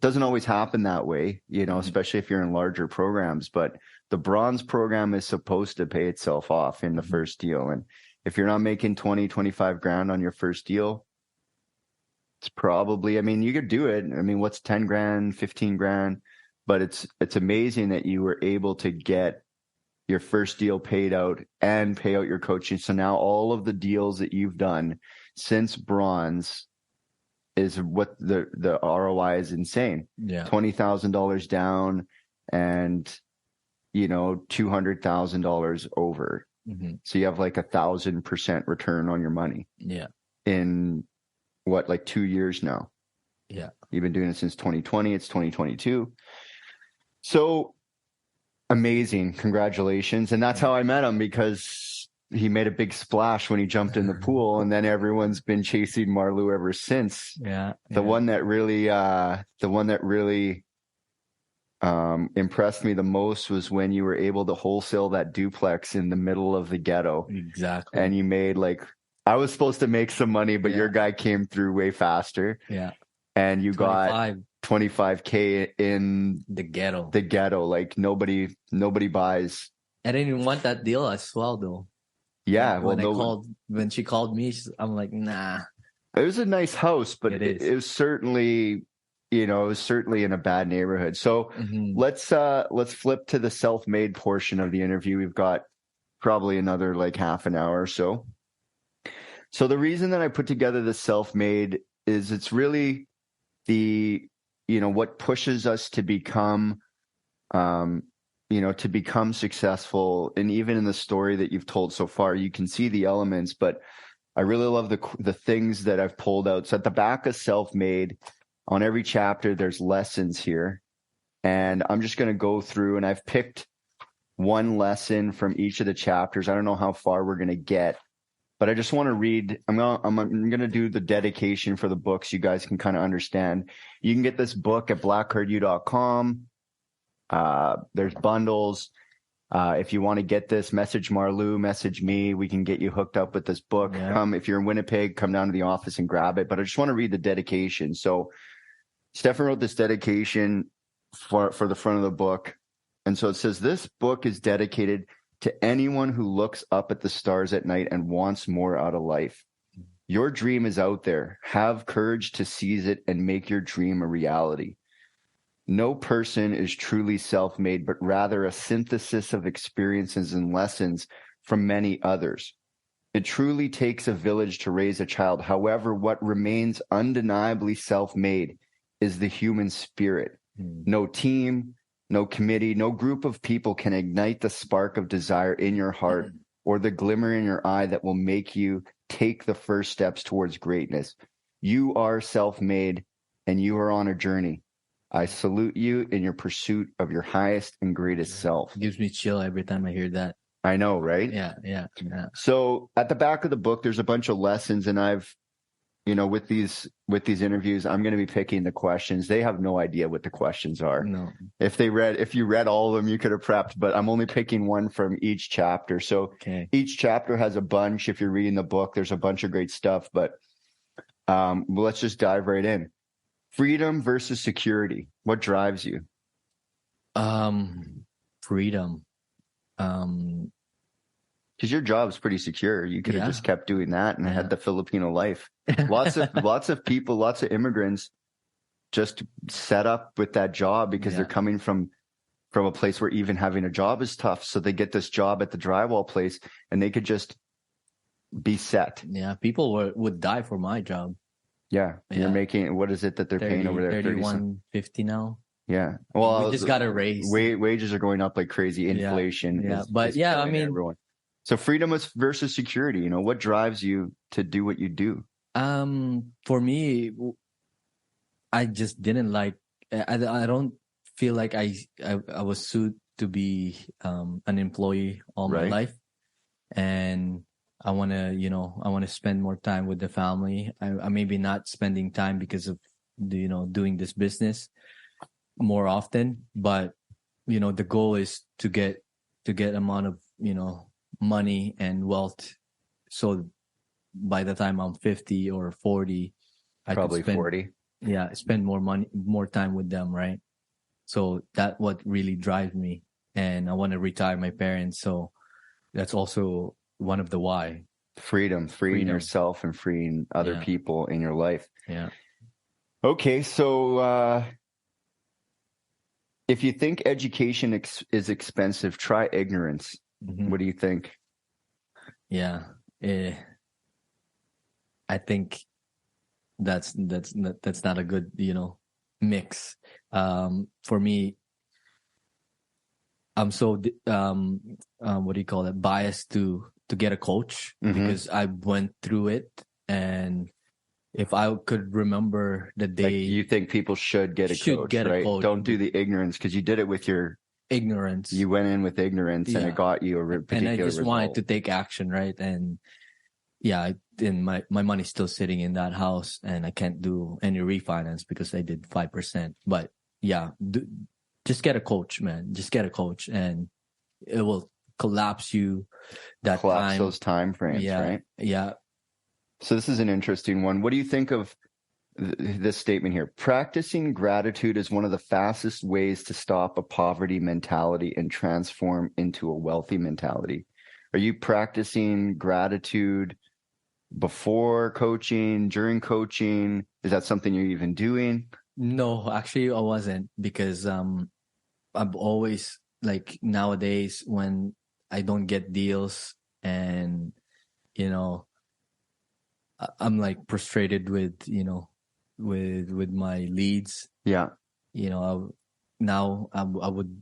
doesn't always happen that way, especially if you're in larger programs, but the bronze program is supposed to pay itself off in the first deal. And if you're not making 20, 25 grand on your first deal, it's probably, you could do it. What's 10 grand, 15 grand, but it's amazing that you were able to get your first deal paid out and pay out your coaching. So now all of the deals that you've done since bronze is what the ROI is insane. Yeah. $20,000 down and, $200,000 over. Mm-hmm. So you have like 1,000% return on your money. Yeah. In what, like 2 years now? Yeah. You've been doing it since 2020. It's 2022. So amazing. Congratulations. And that's how I met him, because he made a big splash when he jumped in the pool, and then everyone's been chasing Marlou ever since. Yeah. The one that really impressed me the most was when you were able to wholesale that duplex in the middle of the ghetto. Exactly. And you made I was supposed to make some money, but your guy came through way faster. Yeah. And you 25. got $25K in the ghetto. The ghetto, like nobody buys. I didn't even want that deal as well, though. Yeah, when she called me, I'm like, nah. It was a nice house, but it was certainly, it was certainly in a bad neighborhood. So let's flip to the self-made portion of the interview. We've got probably another half an hour or so. So the reason that I put together the self-made is it's really what pushes us to become, to become successful. And even in the story that you've told so far, you can see the elements, but I really love the things that I've pulled out. So at the back of self-made, on every chapter, there's lessons here. And I'm just going to go through, and I've picked one lesson from each of the chapters. I don't know how far we're going to get, but I just want to read. I'm going to do the dedication for the books. You guys can kind of understand. You can get this book at blackcardu.com. There's bundles. If you want to get this, message Marlou, message me. We can get you hooked up with this book. Yeah. If you're in Winnipeg, come down to the office and grab it. But I just want to read the dedication. So Stefan wrote this dedication for the front of the book. And so it says, this book is dedicated to anyone who looks up at the stars at night and wants more out of life. Your dream is out there. Have courage to seize it and make your dream a reality. No person is truly self-made, but rather a synthesis of experiences and lessons from many others. It truly takes a village to raise a child. However, what remains undeniably self-made is the human spirit. No team, no committee, no group of people can ignite the spark of desire in your heart or the glimmer in your eye that will make you take the first steps towards greatness. You are self-made and you are on a journey. I salute you in your pursuit of your highest and greatest self. It gives me chill every time I hear that. I know, right? Yeah. So at the back of the book, there's a bunch of lessons, and I've, with these interviews, I'm going to be picking the questions. They have no idea what the questions are. No. If you read all of them, you could have prepped, but I'm only picking one from each chapter. So Each chapter has a bunch. If you're reading the book, there's a bunch of great stuff, but let's just dive right in. Freedom versus security. What drives you? Freedom. Because your job's pretty secure. You could have just kept doing that and had the Filipino life. Lots of people, lots of immigrants just set up with that job because they're coming from a place where even having a job is tough. So they get this job at the drywall place and they could just be set. Yeah, people would die for my job. Yeah. You're making, what is it that they're paying over there? $31.50 now. Yeah. Well, we just got a raise. Wages are going up like crazy. Inflation. Is I mean, everyone. So freedom versus security, what drives you to do what you do? For me, I just didn't like, I don't feel like I was suited to be, an employee all my life. And I want to spend more time with the family. I maybe not spending time because of doing this business more often, but the goal is to get amount of money and wealth, so by the time I'm 50 or 40, I could spend 40. Yeah, spend more time with them, right? So that's what really drives me, and I want to retire my parents. So that's also one of the why. Freedom. Yourself and freeing other people in your life. Yeah. Okay, so if you think education is expensive, try ignorance. Mm-hmm. What do you think? Yeah, I think that's not a good mix. For me, I'm so what do you call it? Biased to get a coach because I went through it, and if I could remember the day, you think people should get a coach, right? Don't do the ignorance because you did it with your ignorance. You went in with ignorance and Yeah. it got you a particular And I just result. wanted to take action, right? And yeah, and my money's still sitting in that house, and I can't do any refinance because I did 5%. But yeah, just get a coach, man. Just get a coach, and it will collapse you that collapse time. those time frames, Yeah, right? yeah. So this is an interesting one. What do you think of this statement here? Practicing gratitude is one of the fastest ways to stop a poverty mentality and transform into a wealthy mentality. Are you practicing gratitude before coaching, during coaching? Is that something you're even doing? No, actually, I wasn't, because I'm always like, nowadays when I don't get deals, and I'm like frustrated with with my leads. Yeah. Now I would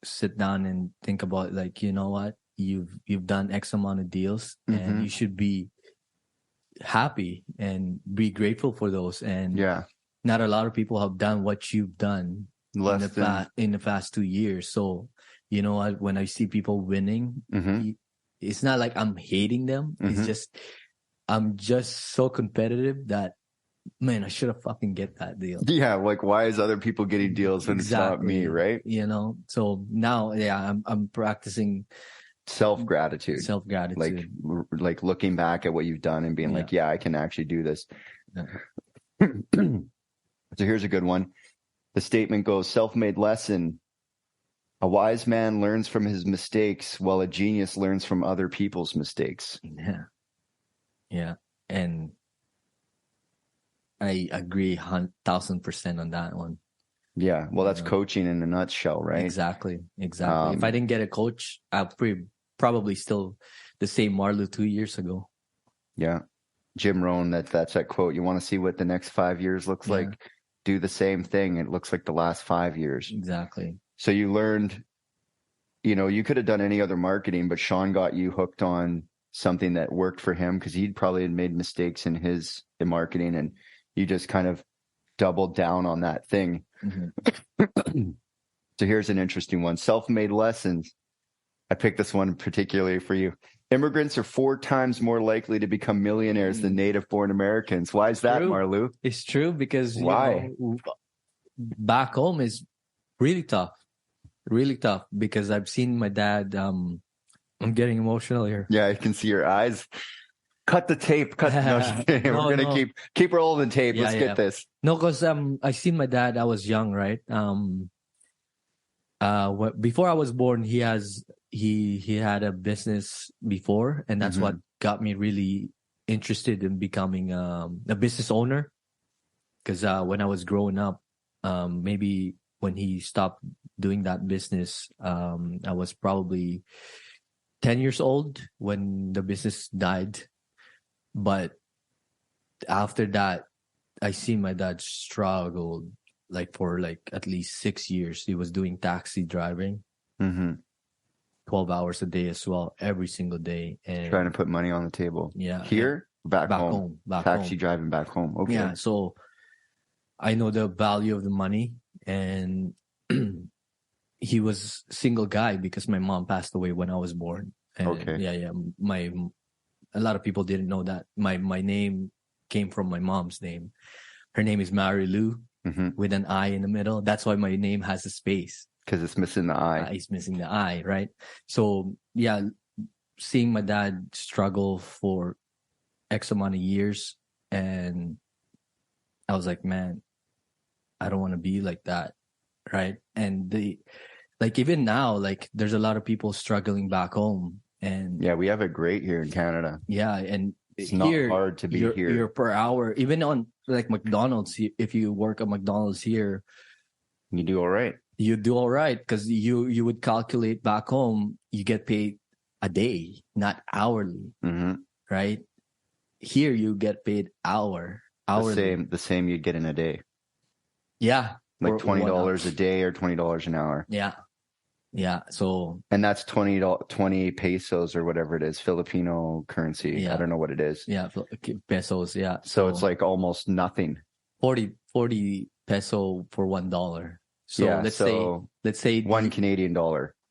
sit down and think about, like, what, you've done X amount of deals, and you should be happy and be grateful for those. And Yeah. not a lot of people have done what you've done in the past 2 years. So what, when I see people winning, it's not like I'm hating them. It's just, I'm just so competitive that, man, I should have fucking get that deal. Yeah, like, why is other people getting deals when it's not me, right? So now, yeah, I'm practicing self-gratitude. Like looking back at what you've done and being like, yeah, I can actually do this. Yeah. So here's a good one. The statement goes, self-made lesson. A wise man learns from his mistakes, while a genius learns from other people's mistakes. Yeah. Yeah. And I agree 1,000% on that one. Yeah. Well, that's coaching in a nutshell, right? Exactly. If I didn't get a coach, I'll probably still the same Marlu 2 years ago. Yeah. Jim Rohn, that's that quote. You want to see what the next 5 years looks like? Do the same thing. It looks like the last 5 years. Exactly. So you learned, you could have done any other marketing, but Sean got you hooked on something that worked for him, because he'd probably had made mistakes in marketing, and you just kind of doubled down on that thing. So here's an interesting one. Self-made lessons. I picked this one particularly for you. Immigrants are 4 times more likely to become millionaires than native-born Americans. Why is that, True. Marlu? It's true, because why? Back home is really tough. Really tough, because I've seen my dad. I'm getting emotional here. Yeah, I can see your eyes. Cut the tape. We're gonna keep rolling the tape. Let's get this. No, because I seen my dad. I was young, right? Before I was born, he had a business before, and that's what got me really interested in becoming a business owner. Because when I was growing up, maybe when he stopped doing that business, I was probably 10 years old when the business died. But after that, I see my dad struggle for at least 6 years. He was doing taxi driving, 12 hours a day as well, every single day. And trying to put money on the table. Yeah. Here? Back home. Taxi driving back home. Okay. Yeah. So I know the value of the money, and he was a single guy because my mom passed away when I was born. And okay. Yeah. A lot of people didn't know that my name came from my mom's name. Her name is Merilles with an I in the middle. That's why my name has a space. Because it's missing the I. It's missing the I, right? So yeah, seeing my dad struggle for X amount of years, and I was like, man, I don't want to be like that, right? And even now, there's a lot of people struggling back home. And yeah, we have it great here in Canada. Yeah, and it's not hard to be here. You're per hour, even on McDonald's. If you work at McDonald's here, you do all right. You do all right, because you would calculate back home. You get paid a day, not hourly, right? Here you get paid hourly. The same you'd get in a day. Yeah, like $20 a day or $20 an hour. Yeah. So, and that's 20 pesos or whatever it is, Filipino currency. Yeah. I don't know what it is. Yeah, pesos. Yeah. So it's like almost nothing. 40 peso for $1. So Yeah, let's say $1 Canadian,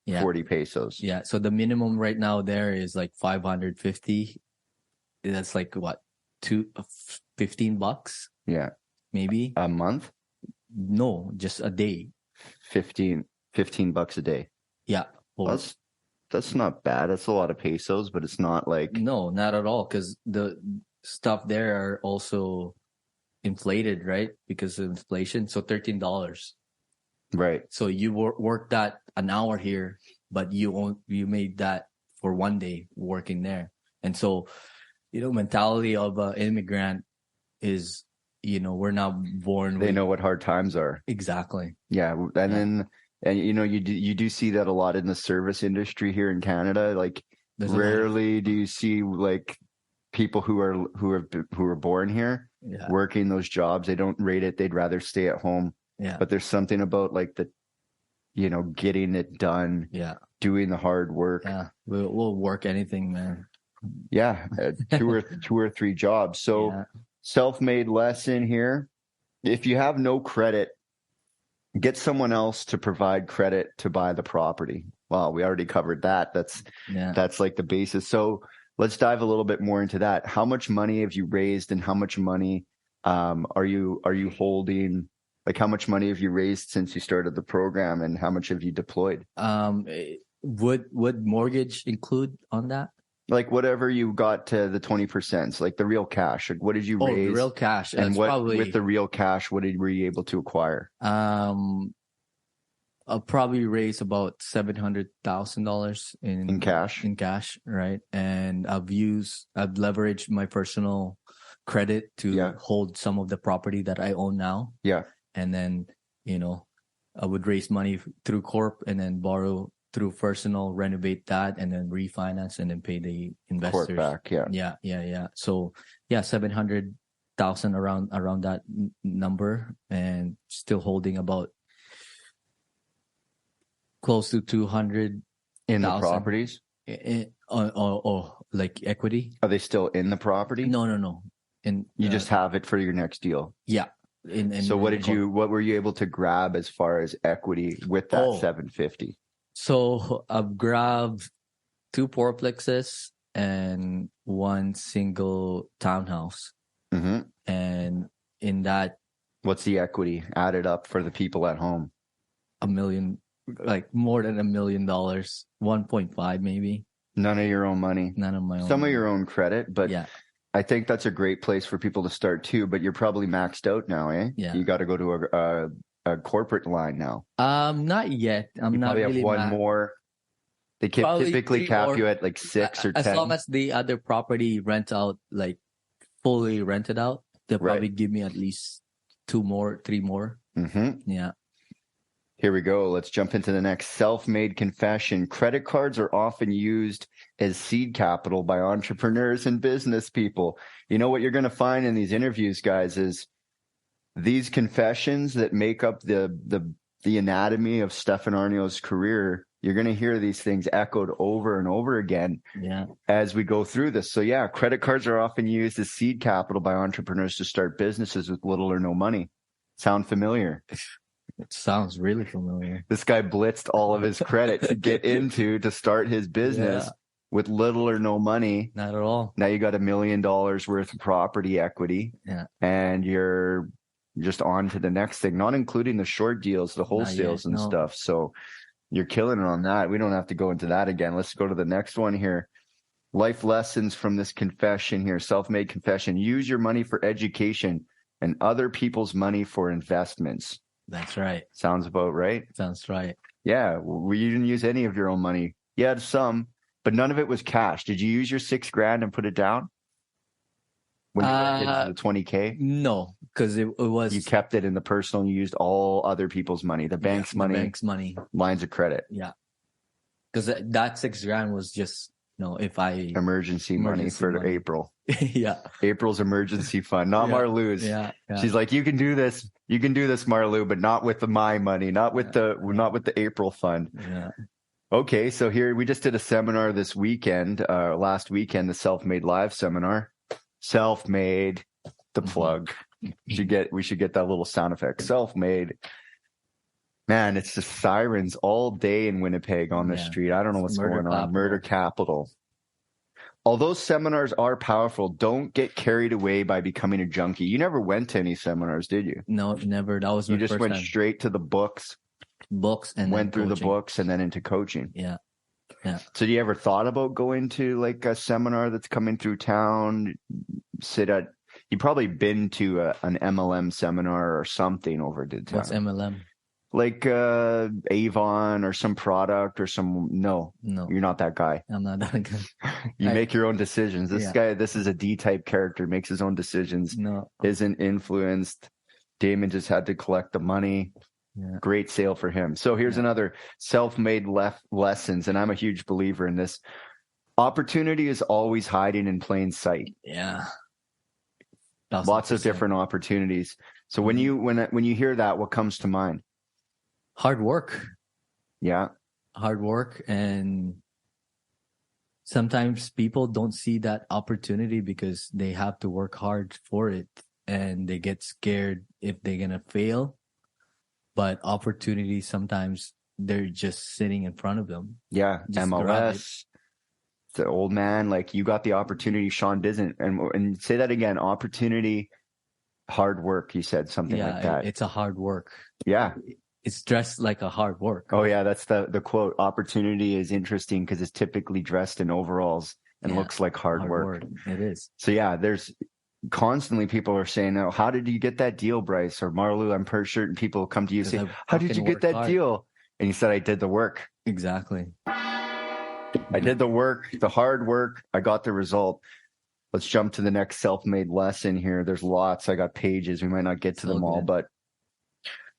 Yeah. 40 pesos. Yeah. So the minimum right now there is like 550. That's like what, 15 bucks Yeah. maybe? A month? No, just a day. 15 bucks a day. Yeah. Or, That's not bad. That's a lot of pesos, but it's not like no, not at all. Because the stuff there are also inflated, right? Because of inflation. So $13. right. So you work that an hour here, but you made that for one day working there. And so, mentality of an immigrant is, we're not born They with, know what hard times are. exactly. Yeah, and you do see that a lot in the service industry here in Canada. Like There's a lot of- rarely do you see like people who are born here Yeah. working those jobs. They don't rate it. They'd rather stay at home. Yeah. But there's something about like getting it done, Yeah. doing the hard work. Yeah. We'll work anything, man. Yeah, two or three jobs. So Yeah. self-made lesson here. If you have no credit, get someone else to provide credit to buy the property. Well, we already covered that. That's like the basis. So let's dive a little bit more into that. How much money have you raised and how much money are you holding? Like how much money have you raised since you started the program and how much have you deployed? Would mortgage include on that? Like whatever you got to the 20%, like the real cash. Like what did you raise? The real cash. And That's what probably, with the real cash, were you able to acquire? I'll probably raise about $700,000 In cash? In cash, right? And I've leveraged my personal credit to hold some of the property that I own now. Yeah. And then, I would raise money through corp and then borrow through personal, renovate that, and then refinance and then pay the investors Corp back. Yeah. Yeah. So 700,000 around that number, and still holding about close to 200 In the properties? like equity. Are they still in the property? No. And You just have it for your next deal. yeah. So what were you able to grab as far as equity with that 750? So I've grabbed 2 fourplexes and 1 single townhouse. Mm-hmm. And in that, What's the equity added up for the people at home? $1 million, like more than $1 million, 1.5 maybe. None of your own money. None of my own. Some of your own credit, but Yeah. I think that's a great place for people to start too. But you're probably maxed out now, eh? Yeah. You got to go to a corporate line now. Not yet. I'm You not probably really have one more. They Probably typically 3 cap more. you at like 6 or 10. As long as the other property rent out, like fully rented out, they'll Right. probably give me at least 2 more, 3 more. Mm-hmm. Yeah. Here we go. Let's jump into the next self-made confession. Credit cards are often used as seed capital by entrepreneurs and business people. You know what you're going to find in these interviews, guys, is these confessions that make up the anatomy of Stefan Arneo's career. You're going to hear these things echoed over and over again Yeah. as we go through this. So yeah, credit cards are often used as seed capital by entrepreneurs to start businesses with little or no money. Sound familiar? It sounds really familiar. This guy blitzed all of his credit to start his business with little or no money. Not at all. Now you got $1 million worth of property equity. Yeah. And you're just on to the next thing, not including the short deals, the wholesales and stuff. So you're killing it on that. We don't have to go into that again. Let's go to the next one here. Life lessons from this confession here, self-made confession. Use your money for education and other people's money for investments. That's right. Sounds about right. Sounds right. Yeah. You didn't use any of your own money. You had some, but none of it was cash. Did you use your $6,000 and put it down? When you went into the 20K? No, because it was. You kept it in the personal. You used all other people's money, the bank's money, bank's money, lines of credit. Yeah. Because that $6,000 was just, if I. Emergency money for April. Yeah. April's emergency fund, not Marlou's. Yeah. She's like, you can do this. You can do this, Marlou, but not with my money, not with the April fund. Yeah. Okay. So here we just did a seminar this weekend, last weekend, the Self-Made Live seminar. Self-made, the plug. We should get that little sound effect. Self-made. Man, it's just sirens all day in Winnipeg on the street. I don't know what's going on. Murder capital. Although seminars are powerful, don't get carried away by becoming a junkie. You never went to any seminars, did you? No, never. That was you my just first went time. straight to the books. And went through coaching. the books and then into coaching. Yeah. So do you ever thought about going to like a seminar that's coming through town? You probably been to an MLM seminar or something over to town. What's MLM? Like Avon or some product or some. No, you're not that guy. I'm not that guy. You make your own decisions. This is a D-type character, makes his own decisions. No, isn't influenced. Damon just had to collect the money. Yeah. Great sale for him. So here's another self-made lessons, and I'm a huge believer in this. Opportunity is always hiding in plain sight. Yeah. Lots of different opportunities. So when you hear that, what comes to mind? Hard work. Yeah. Hard work. And sometimes people don't see that opportunity because they have to work hard for it and they get scared if they're going to fail. But opportunities, sometimes they're just sitting in front of them. Yeah. Just MLS. The old man, like you got the opportunity, Sean doesn't. And say that again, opportunity, hard work. You said something like that. It's a hard work. Yeah. It's dressed like a hard work. Oh yeah. That's the quote. Opportunity is interesting because it's typically dressed in overalls and looks like hard work. It is. So yeah, there's constantly people are saying, oh, how did you get that deal, Bryce? Or Marlou, I'm pretty certain people come to you and say, how did you get that deal? And you said, I did the work. Exactly. I did the work, the hard work. I got the result. Let's jump to the next self-made lesson here. There's lots. I got pages. We might not get to them all, but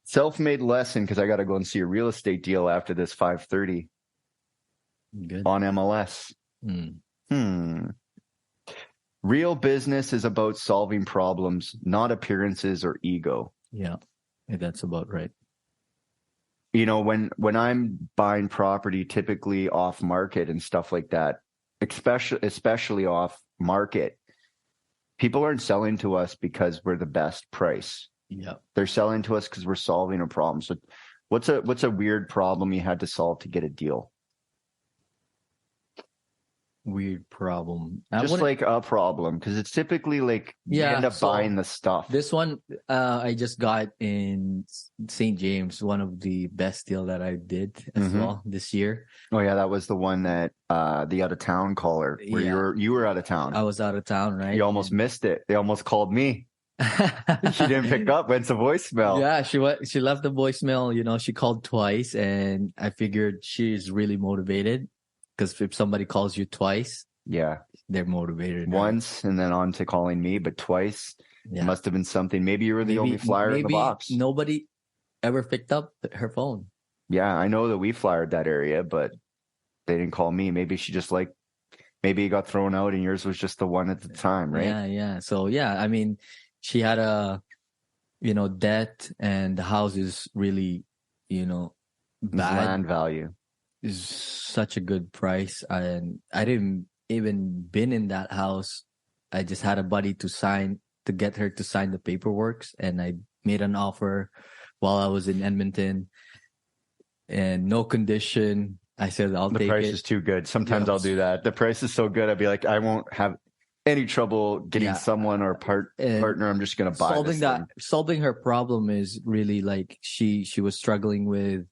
self-made lesson, because I got to go and see a real estate deal after this 5:30 on MLS. Real business is about solving problems, not appearances or ego. Yeah, that's about right. You know, when I'm buying property, typically off market and stuff like that, especially off market, people aren't selling to us because we're the best price. Yeah, they're selling to us because we're solving a problem. So, what's a weird problem you had to solve to get a deal? Weird problem. Like a problem, because it's typically like you end up buying the stuff. This one I just got in St. James, one of the best deal that I did as well this year. Oh yeah, that was the one that the out of town caller where you were out of town. I was out of town, right? You almost missed it. They almost called me. She didn't pick up. Went to voicemail. Yeah, she left the voicemail. You know, she called twice, and I figured she's really motivated. Because if somebody calls you twice, they're motivated. Once and then on to calling me, but twice. It must have been something. Maybe you were the only flyer in the box. Nobody ever picked up her phone. Yeah, I know that we flyered that area, but they didn't call me. Maybe she just maybe it got thrown out and yours was just the one at the time, right? Yeah. So I mean, she had debt, and the house is really, bad. Land value. Is such a good price, and I didn't even been in that house. I just had a buddy to get her to sign the paperwork, and I made an offer while I was in Edmonton, and no condition. I said I'll take it. The price is too good. Sometimes I'll do that. The price is so good, I'd be like, I won't have any trouble getting someone or partner. I'm just gonna buy solving her problem is really like she was struggling with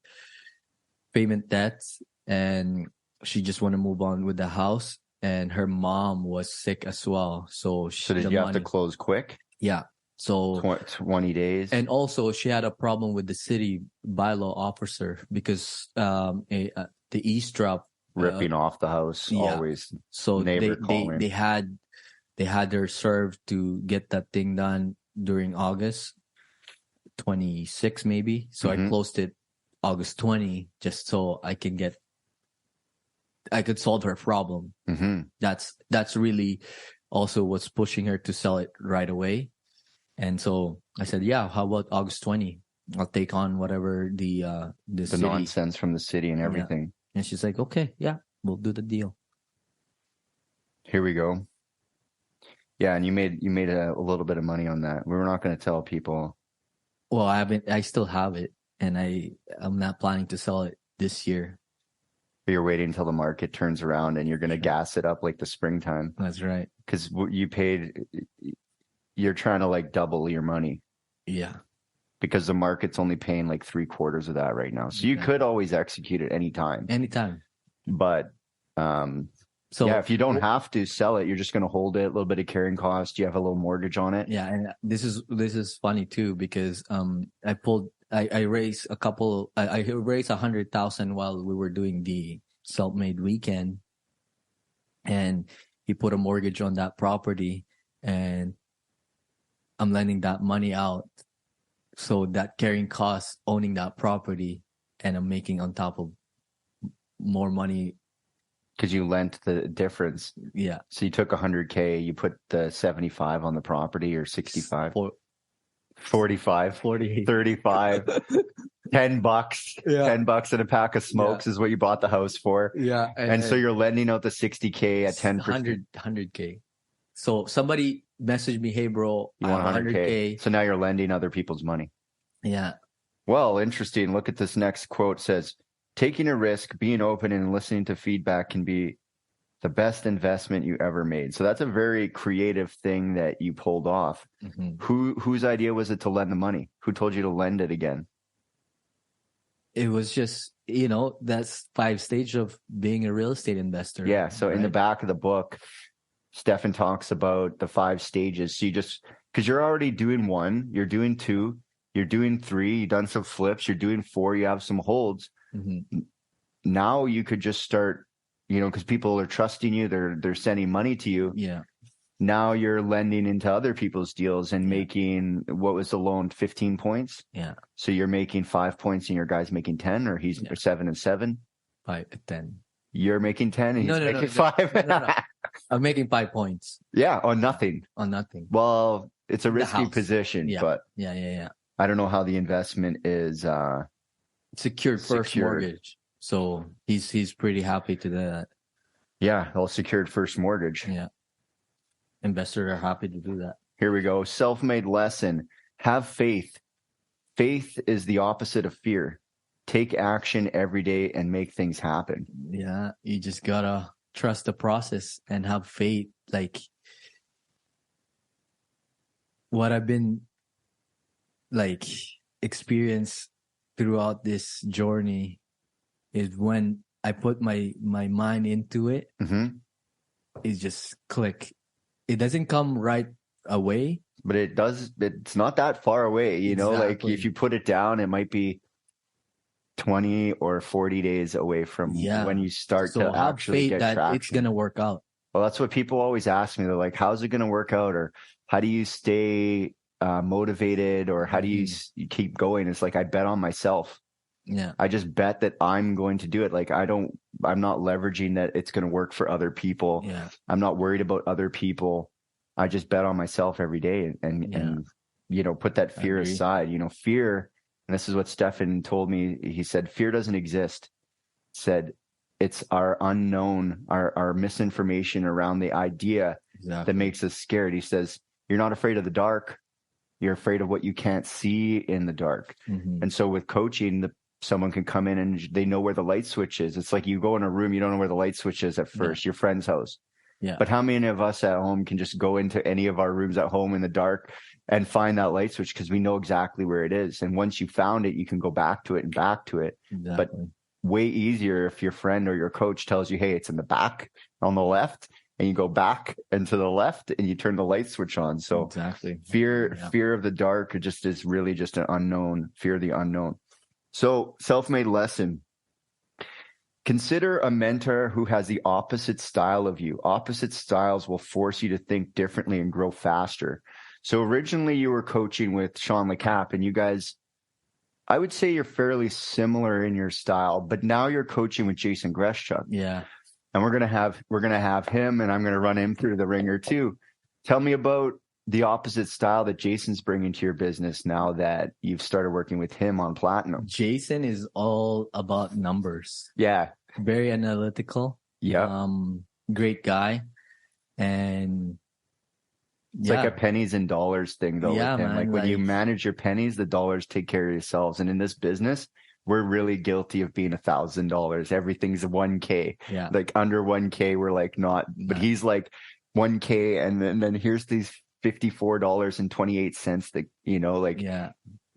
payment debts, and she just want to move on with the house, and her mom was sick as well. So did you have to close quick? Yeah. So 20 days. And also she had a problem with the city bylaw officer because the eavesdrop ripping off the house always. So they had her served to get that thing done during August 26 maybe. So I closed it August 20, just so I could solve her problem. That's really also what's pushing her to sell it right away. And so I said, how about August 20? I'll take on whatever the city. Nonsense from the city and everything. And she's like, okay, we'll do the deal. Here we go. Yeah, and you made a little bit of money on that. We were not going to tell people. Well, I still have it. and I'm not planning to sell it this year. You're waiting until the market turns around and you're going to gas it up like the springtime. That's right. Because what you paid, you're trying to like double your money. Yeah. Because the market's only paying like 3/4 of that right now. So you could always execute it anytime. But so yeah, if you don't have to sell it, you're just going to hold it, a little bit of carrying cost. You have a little mortgage on it. Yeah. And this is funny too, because I raised I raised 100,000 while we were doing the self-made weekend, and he put a mortgage on that property, and I'm lending that money out. So that carrying cost owning that property, and I'm making on top of more money. Because you lent the difference. Yeah. So you took $100K, you put the 75 on the property, or 65. 45, 48, 35, $10, $10 and a pack of smokes is what you bought the house for. Yeah. And so you're lending out the 60K at 10%. 100K. So somebody messaged me, hey bro, you want 100K. So now you're lending other people's money. Yeah. Well, interesting. Look at this next quote. It says, taking a risk, being open and listening to feedback can be the best investment you ever made. So that's a very creative thing that you pulled off. Mm-hmm. Whose idea was it to lend the money? Who told you to lend it again? It was just, that's 5 stages of being a real estate investor. Yeah. So in the back of the book, Stefan talks about the 5 stages. So because you're already doing 1, you're doing 2, you're doing 3, you've done some flips, you're doing 4, you have some holds. Mm-hmm. Now you could just start, because people are trusting you, they're sending money to you. Yeah. Now you're lending into other people's deals and making, what was the loan, 15 points? Yeah. So you're making 5 points and your guy's making 10, or he's 7 and 7? 5 and 10. You're making 10 and he's making 5. No. I'm making 5 points. Yeah, on nothing. Well, it's a risky position, but yeah. I don't know how the investment is secured first mortgage. So he's pretty happy to do that. Yeah, all secured first mortgage. Yeah. Investors are happy to do that. Here we go. Self-made lesson. Have faith. Faith is the opposite of fear. Take action every day and make things happen. Yeah. You just gotta trust the process and have faith. Like what I've been experience throughout this journey is when I put my mind into it, it just click. It doesn't come right away. But it does. It's not that far away, Exactly. Like if you put it down, it might be 20 or 40 days away from when you start to actually get traction. That it's going to work out. Well, that's what people always ask me. They're like, how's it going to work out? Or how do you stay motivated? Or how do you keep going? It's like, I bet on myself. Yeah. I just bet that I'm going to do it. Like I'm not leveraging that it's going to work for other people. Yeah. I'm not worried about other people. I just bet on myself every day and put that fear aside. Fear, and this is what Stefan told me. He said, fear doesn't exist. He said, it's our unknown, our misinformation around the idea that makes us scared. He says, you're not afraid of the dark. You're afraid of what you can't see in the dark. Mm-hmm. And so with coaching, someone can come in and they know where the light switch is. It's like you go in a room, you don't know where the light switch is at first, your friend's house. Yeah. But how many of us at home can just go into any of our rooms at home in the dark and find that light switch because we know exactly where it is. And once you found it, you can go back to it and back to it. Exactly. But way easier if your friend or your coach tells you, hey, it's in the back on the left, and you go back and to the left and you turn the light switch on. So exactly. Fear of the dark just is really just an unknown, fear of the unknown. So self-made lesson. Consider a mentor who has the opposite style of you. Opposite styles will force you to think differently and grow faster. So originally you were coaching with Sean LeCap, and you guys, I would say you're fairly similar in your style, but now you're coaching with Jason Greschuk. Yeah. And we're going to have him, and I'm going to run him through the ringer too. Tell me about the opposite style that Jason's bringing to your business now that you've started working with him on Platinum. Jason is all about numbers. Yeah. Very analytical. Yeah. Great guy. And It's like a pennies and dollars thing, though. Yeah, with him. man, Like when you manage your pennies, the dollars take care of yourselves. And in this business, we're really guilty of being $1,000. Everything's 1K. Yeah. Like under 1K, we're like not. But he's like 1K, and then here's these $54.28 that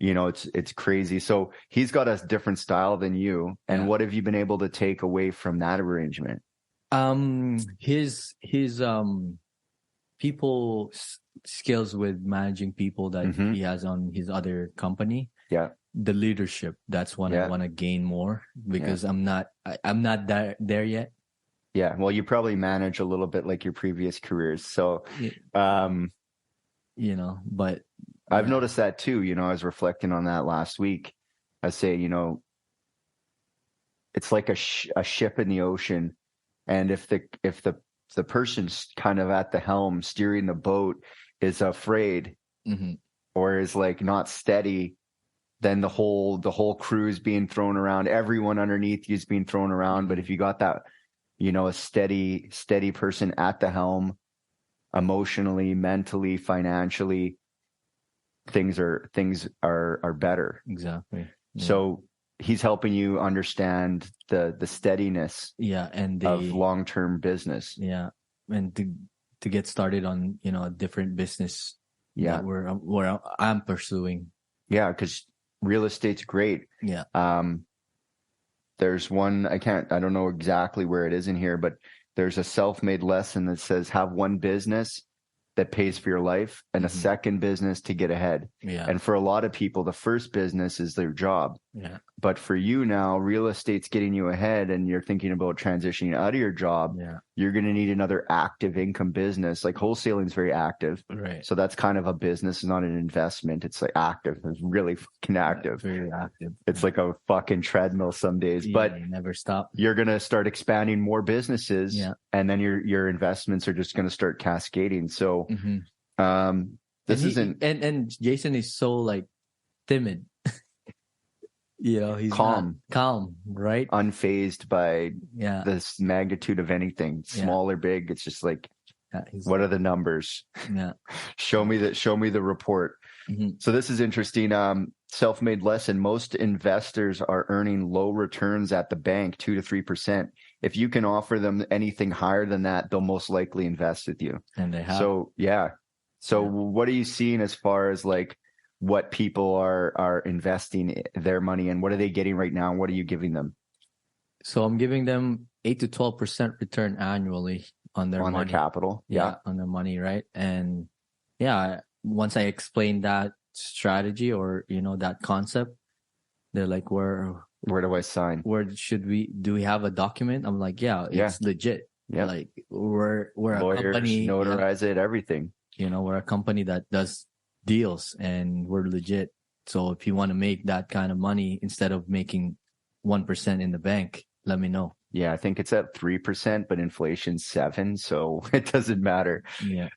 like it's crazy. So he's got a different style than you. And what have you been able to take away from that arrangement? His people skills with managing people that he has on his other company. Yeah. The leadership, that's what I want to gain more, because I'm not there yet. Yeah. Well, you probably manage a little bit like your previous careers. So, but I've noticed that too. I was reflecting on that last week. I say, it's like a ship in the ocean. And if the person's kind of at the helm steering the boat is afraid or is like not steady, then the whole crew is being thrown around. Everyone underneath you is being thrown around. But if you got that, a steady person at the helm, emotionally, mentally, financially, things are better. Exactly. Yeah. So he's helping you understand the steadiness of long-term business. Yeah. And to get started on, a different business where I'm pursuing. Yeah, because real estate's great. Yeah. There's one, I don't know exactly where it is in here, but there's a self-made lesson that says have one business that pays for your life and a second business to get ahead. Yeah. And for a lot of people, the first business is their job. Yeah. But for you now, real estate's getting you ahead and you're thinking about transitioning out of your job. Yeah. You're going to need another active income business. Like wholesaling is very active. Right. So that's kind of a business, not an investment. It's like active. It's really fucking active. Very active. It's like a fucking treadmill some days, but you never stop. You're going to start expanding more businesses and then your investments are just going to start cascading. So, this isn't, and Jason is so like timid. He's calm, right? Unfazed by this magnitude of anything, small or big. It's just like, what are the numbers? Yeah. Show me the report. So this is interesting. Self-made lesson. Most investors are earning low returns at the bank, 2 to 3%. If you can offer them anything higher than that, they'll most likely invest with you. And they have. So, what are you seeing as far as like what people are investing their money in? What are they getting right now? What are you giving them? So I'm giving them 8 to 12% return annually on their money. Their capital. Yeah. On their money. Right. And once I explain that strategy or, that concept, they're like, where do I sign? Where do we have a document? I'm like, it's legit. Yeah. Like we're Lawyers, a company, notarize it, everything. We're a company that does deals and we're legit. So if you want to make that kind of money instead of making 1% in the bank, let me know. Yeah, I think it's at 3%, but inflation's 7%, so it doesn't matter. Yeah.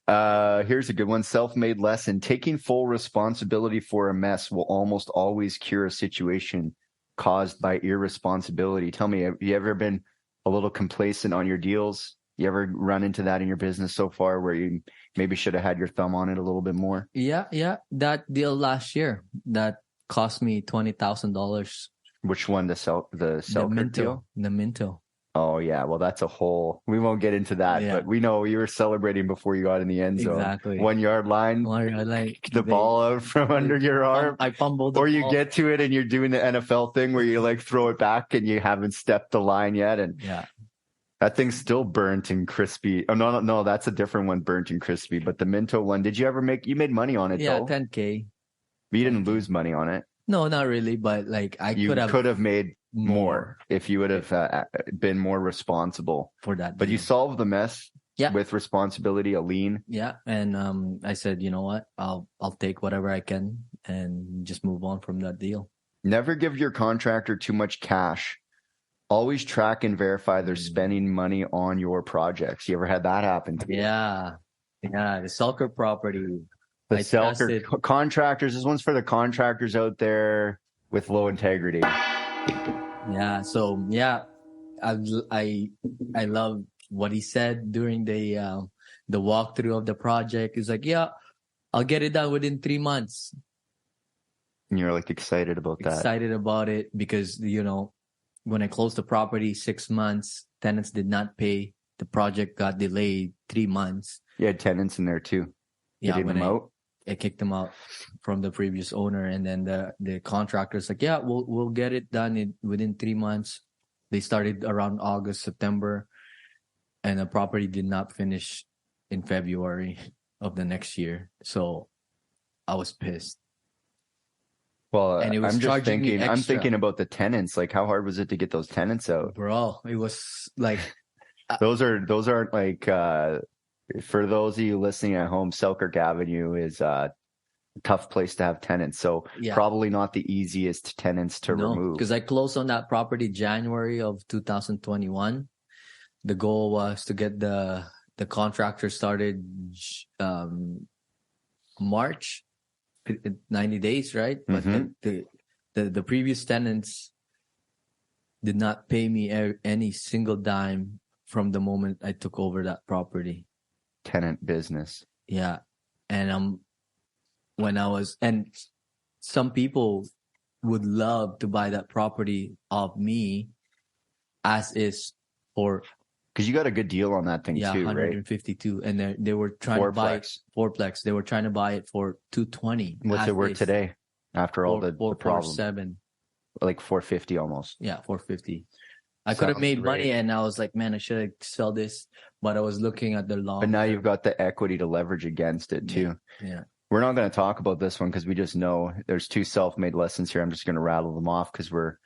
Here's a good one. Self-made lesson. Taking full responsibility for a mess will almost always cure a situation caused by irresponsibility. Tell me, have you ever been a little complacent on your deals? You ever run into that in your business so far where you maybe should have had your thumb on it a little bit more? Yeah. That deal last year, that cost me $20,000. Which one? The Minto deal? The Minto. Oh, yeah. Well, that's we won't get into that, but we know you were celebrating before you got in the end zone. Exactly. 1 yard line. The ball out from under your arm. I fumbled the ball. you get to it and you're doing the NFL thing where you like throw it back and you haven't stepped the line yet. And that thing's still burnt and crispy. Oh, no, that's a different one, burnt and crispy. But the Minto one, did you ever you made money on it, though? $10K. But you didn't lose money on it. No, not really. But like you could have made more if you would have been more responsible for that. But you solved the mess with responsibility, a lien. Yeah. And I said, you know what? I'll take whatever I can and just move on from that deal. Never give your contractor too much cash. Always track and verify they're spending money on your projects. You ever had that happen to you? Yeah. The Selker property. The Selker contractors. This one's for the contractors out there with low integrity. Yeah. So I love what he said during the the walkthrough of the project. He's like, yeah, I'll get it done within 3 months. And you're like excited about that. Excited about it because, when I closed the property 6 months, tenants did not pay. The project got delayed 3 months. You had tenants in there too. You Yeah, did them out? I kicked them out from the previous owner, and then the contractor's like, yeah, we'll get it done within 3 months. They started around August, September, and the property did not finish in February of the next year. So I was pissed. Well, And it was I'm just charging me thinking. I'm extra. thinking about the tenants. Like, how hard was it to get those tenants out? Bro, it was like, Those aren't like. For those of you listening at home, Selkirk Avenue is a tough place to have tenants. So yeah. probably not the easiest tenants to remove. Because I closed on that property January of 2021. The goal was to get the contractor started March, 90 days, right? But the previous tenants did not pay me any single dime from the moment I took over that property. Tenant business. Yeah. And and some people would love to buy that property of me as is for, because you got a good deal on that thing too, right? 152, and they were trying to buy fourplex. They were trying to buy it for 220. What's it worth today after all the problems? 447. Like 450 almost. Yeah, 450. I could have made money, and I was like, man, I should sell this, but I was looking at the long. But now you've got the equity to leverage against it too. Yeah. We're not going to talk about this one because we just know there's 2 self-made lessons here. I'm just going to rattle them off because we're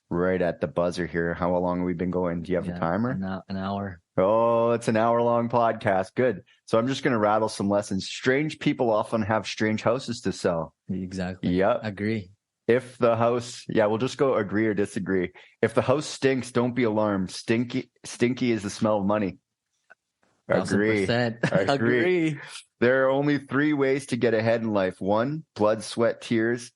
right at the buzzer here. How long have we been going? Do you have a timer? An hour. Oh, it's an hour-long podcast. Good. So I'm just going to rattle some lessons. Strange people often have strange houses to sell. Exactly. Yeah. Agree. If the house, we'll just go agree or disagree. If the house stinks, don't be alarmed. Stinky is the smell of money. Agree. 1000%. Agree. There are only 3 ways to get ahead in life. 1, blood, sweat, tears,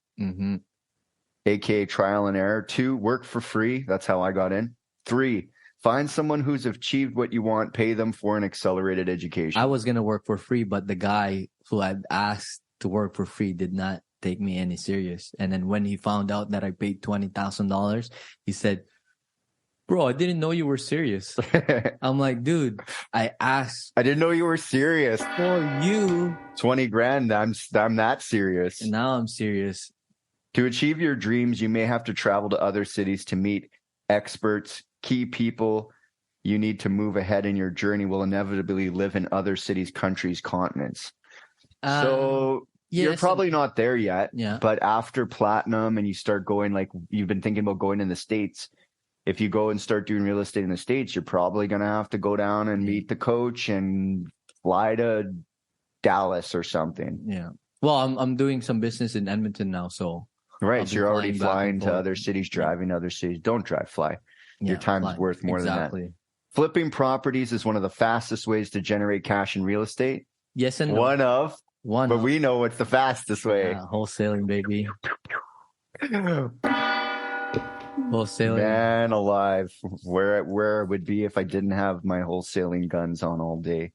aka trial and error. 2, work for free. That's how I got in. 3, find someone who's achieved what you want, pay them for an accelerated education. I was going to work for free, but the guy who had asked to work for free did not take me any serious. And then when he found out that I paid $20,000, he said, bro, I didn't know you were serious. I'm like, dude, I asked. I didn't know you were serious. For you. 20 grand. I'm that serious. And now I'm serious. To achieve your dreams, you may have to travel to other cities to meet experts, key people. You need to move ahead in your journey will inevitably live in other cities, countries, continents. So you're probably not there yet. Yeah. But after platinum and you start going, like you've been thinking about going in the States, if you go and start doing real estate in the States, you're probably going to have to go down and meet the coach and fly to Dallas or something. Yeah. Well, I'm doing some business in Edmonton now, so. Right. So you're already flying to other cities, driving to other cities. Don't drive, fly. Your time is worth more than that. Flipping properties is one of the fastest ways to generate cash in real estate. Yes and no. One, but we know what's the fastest way. Wholesaling, baby. Wholesaling. Man alive, where I would be if I didn't have my wholesaling guns on all day.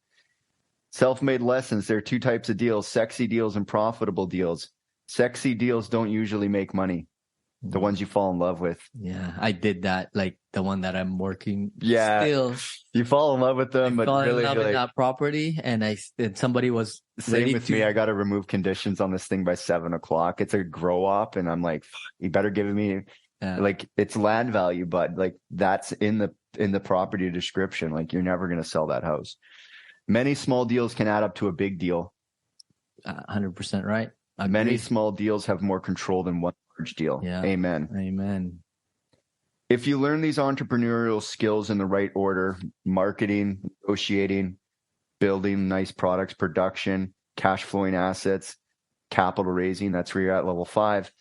Self-made lessons. There are 2 types of deals: sexy deals and profitable deals. Sexy deals don't usually make money. The ones you fall in love with. Yeah, I did that. Like the one that I'm working. Yeah, still, you fall in love with them, but really, in love with that property, and somebody was same with me. I got to remove conditions on this thing by 7:00. It's a grow up, and I'm like, you better give me like it's land value, but like that's in the property description. Like you're never gonna sell that house. Many small deals can add up to a big deal. 100% right. Many small deals have more control than one large deal. Yeah. Amen. If you learn these entrepreneurial skills in the right order, marketing, negotiating, building nice products, production, cash flowing assets, capital raising, that's where you're at level 5,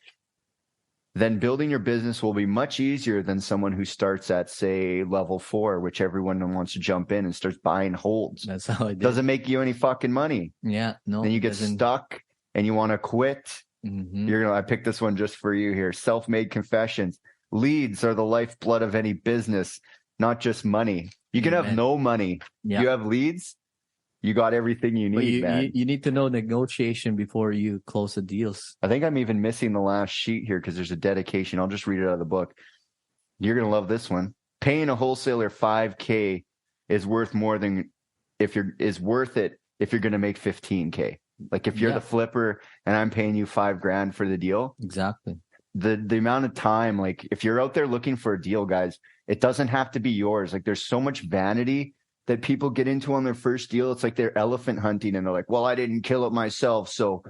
then building your business will be much easier than someone who starts at, say, level 4, which everyone wants to jump in and starts buying holds. That's how it doesn't make you any fucking money. Yeah, no. Then you get stuck and you want to quit. I picked this one just for you here. Self-made confessions. Leads are the lifeblood of any business, not just money. You can have no money. Yeah. You have leads, You got everything you But need, man. you need to know negotiation before you close the deals. I think I'm even missing the last sheet here because there's a dedication. I'll just read it out of the book. You're going to love this one. Paying a wholesaler $5K is worth more than if you're going to make $15K. Like if you're the flipper and I'm paying you $5,000 for the deal. Exactly. The amount of time, like if you're out there looking for a deal, guys, it doesn't have to be yours. Like there's so much vanity that people get into on their first deal. It's like they're elephant hunting and they're like, well, I didn't kill it myself. So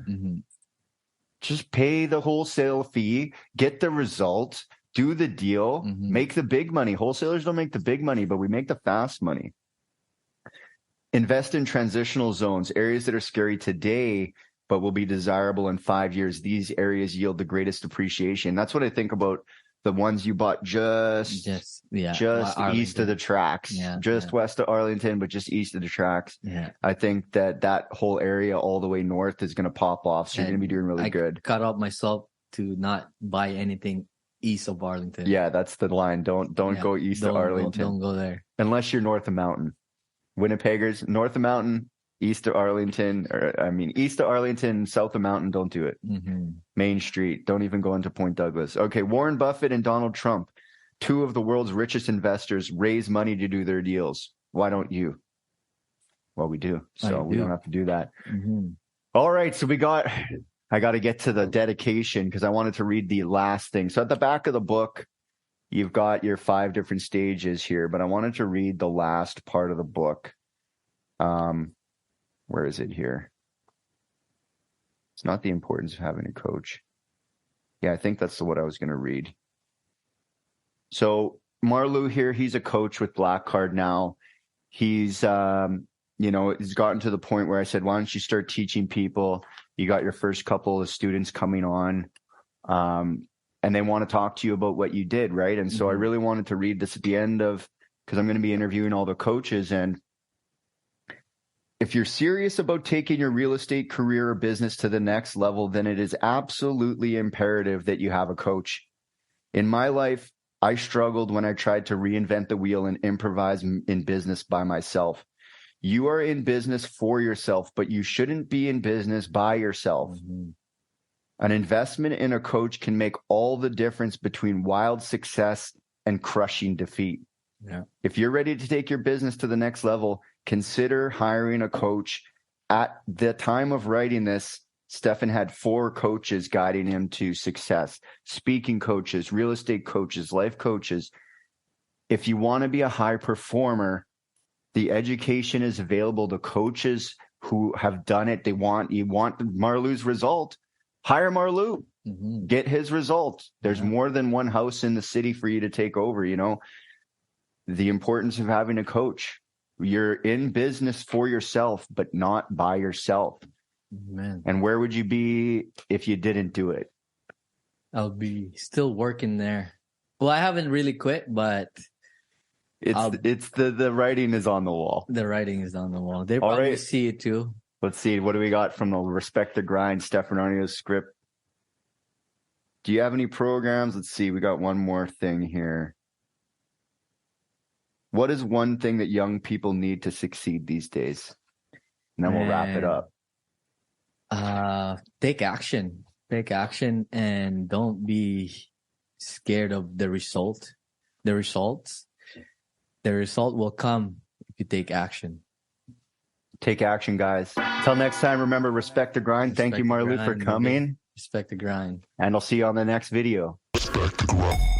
just pay the wholesale fee, get the result, do the deal, make the big money. Wholesalers don't make the big money, but we make the fast money. Invest in transitional zones, areas that are scary today, but will be desirable in 5 years. These areas yield the greatest appreciation. That's what I think about the ones you bought just east of the tracks, west of Arlington, but just east of the tracks. Yeah. I think that whole area all the way north is going to pop off. So you're going to be doing really good. Cut out myself to not buy anything east of Arlington. Yeah, that's the line. Don't go east of Arlington. Don't go there. Unless you're north of Mountain. Winnipeggers, north of Mountain, east of Arlington, east of Arlington, south of Mountain, don't do it. Main Street, don't even go into Point Douglas. Okay, Warren Buffett and Donald Trump, two of the world's richest investors, raise money to do their deals. Why don't you? Well, we do, so we don't have to do that. All right, so I got to get to the dedication because I wanted to read the last thing. So at the back of the book, you've got your 5 different stages here, but I wanted to read the last part of the book. Where is it here? It's not the importance of having a coach. Yeah, I think that's what I was going to read. So Marlou here, he's a coach with Blackcard now. He's, he's gotten to the point where I said, why don't you start teaching people? You got your first couple of students coming on. And they want to talk to you about what you did, right? And so I really wanted to read this at the end because I'm going to be interviewing all the coaches. And if you're serious about taking your real estate career or business to the next level, then it is absolutely imperative that you have a coach. In my life, I struggled when I tried to reinvent the wheel and improvise in business by myself. You are in business for yourself, but you shouldn't be in business by yourself. An investment in a coach can make all the difference between wild success and crushing defeat. Yeah. If you're ready to take your business to the next level, consider hiring a coach. At the time of writing this, Stefan had 4 coaches guiding him to success: speaking coaches, real estate coaches, life coaches. If you want to be a high performer, the education is available to coaches who have done it. You want Marlou's result. Hire Marlou, get his result. There's more than one house in the city for you to take over. The importance of having a coach. You're in business for yourself, but not by yourself. Man. And where would you be if you didn't do it? I'll be still working there. Well, I haven't really quit, but it's the writing is on the wall. The writing is on the wall. They probably see it too. Let's see. What do we got from the Respect the Grind, Stefan Arnio's script? Do you have any programs? Let's see. We got one more thing here. What is one thing that young people need to succeed these days? And then we'll wrap it up. Take action. Take action and don't be scared of the result. The result will come if you take action. Take action, guys. Till next time, remember, respect the grind. Thank you, Marlou, for coming. Respect the grind. And I'll see you on the next video. Respect the grind.